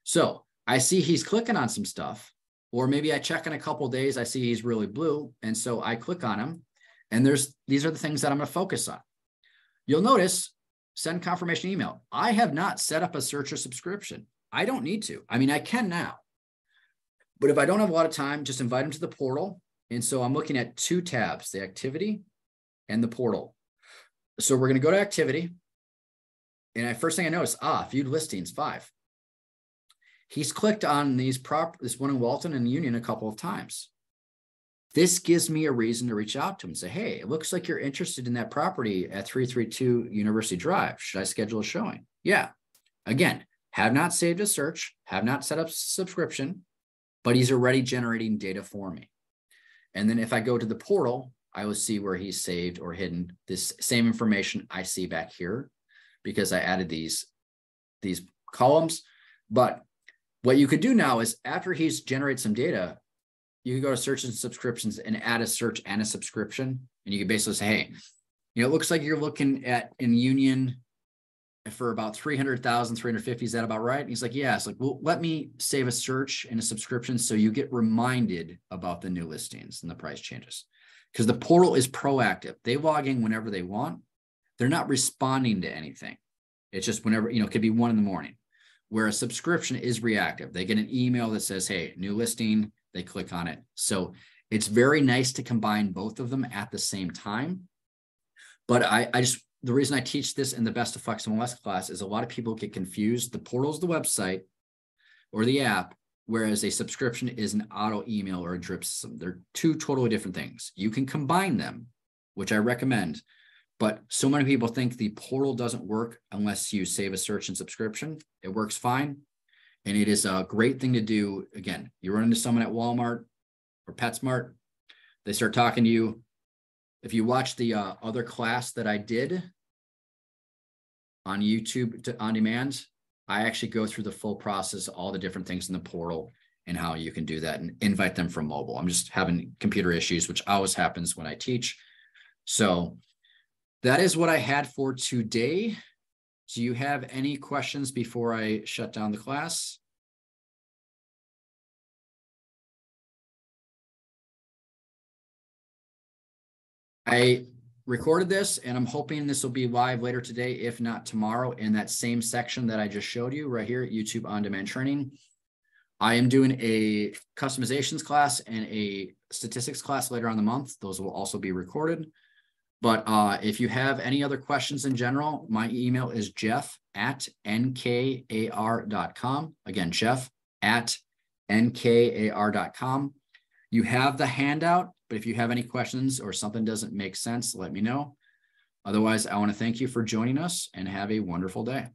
So I see he's clicking on some stuff, or maybe I check in a couple of days, I see he's really blue. And so I click on him, and these are the things that I'm going to focus on. You'll notice, send confirmation email. I have not set up a search or subscription. I don't need to. I mean, I can now. But if I don't have a lot of time, just invite them to the portal. And so I'm looking at two tabs, the activity and the portal. So we're going to go to activity. And first thing I notice, viewed listings, 5. He's clicked on this one in Walton and Union a couple of times. This gives me a reason to reach out to him and say, hey, it looks like you're interested in that property at 332 University Drive. Should I schedule a showing? Yeah. Again, have not saved a search, have not set up a subscription, but he's already generating data for me. And then if I go to the portal, I will see where he's saved or hidden this same information I see back here because I added these columns. But what you could do now is after he's generated some data, you can go to search and subscriptions and add a search and a subscription. And you can basically say, hey, it looks like you're looking at in Union for about 300,000, 350. Is that about right? And he's like, yeah. It's like, well, let me save a search and a subscription so you get reminded about the new listings and the price changes. Because the portal is proactive. They log in whenever they want. They're not responding to anything. It's just whenever, it could be 1 a.m. Where a subscription is reactive. They get an email that says, hey, new listing, they click on it. So it's very nice to combine both of them at the same time. But the reason I teach this in the Best of FlexMLS class is a lot of people get confused. The portal is the website or the app, whereas a subscription is an auto email or a drip system. They're two totally different things. You can combine them, which I recommend, but so many people think the portal doesn't work unless you save a search and subscription. It works fine. And it is a great thing to do. Again, you run into someone at Walmart or PetSmart, they start talking to you. If you watch the other class that I did on YouTube on demand, I actually go through the full process, all the different things in the portal and how you can do that and invite them from mobile. I'm just having computer issues, which always happens when I teach. So that is what I had for today. Do you have any questions before I shut down the class? I recorded this and I'm hoping this will be live later today, if not tomorrow, in that same section that I just showed you right here at YouTube On Demand Training. I am doing a customizations class and a statistics class later on the month. Those will also be recorded. But if you have any other questions in general, my email is jeff@nkar.com. Again, jeff@nkar.com. You have the handout, but if you have any questions or something doesn't make sense, let me know. Otherwise, I want to thank you for joining us and have a wonderful day.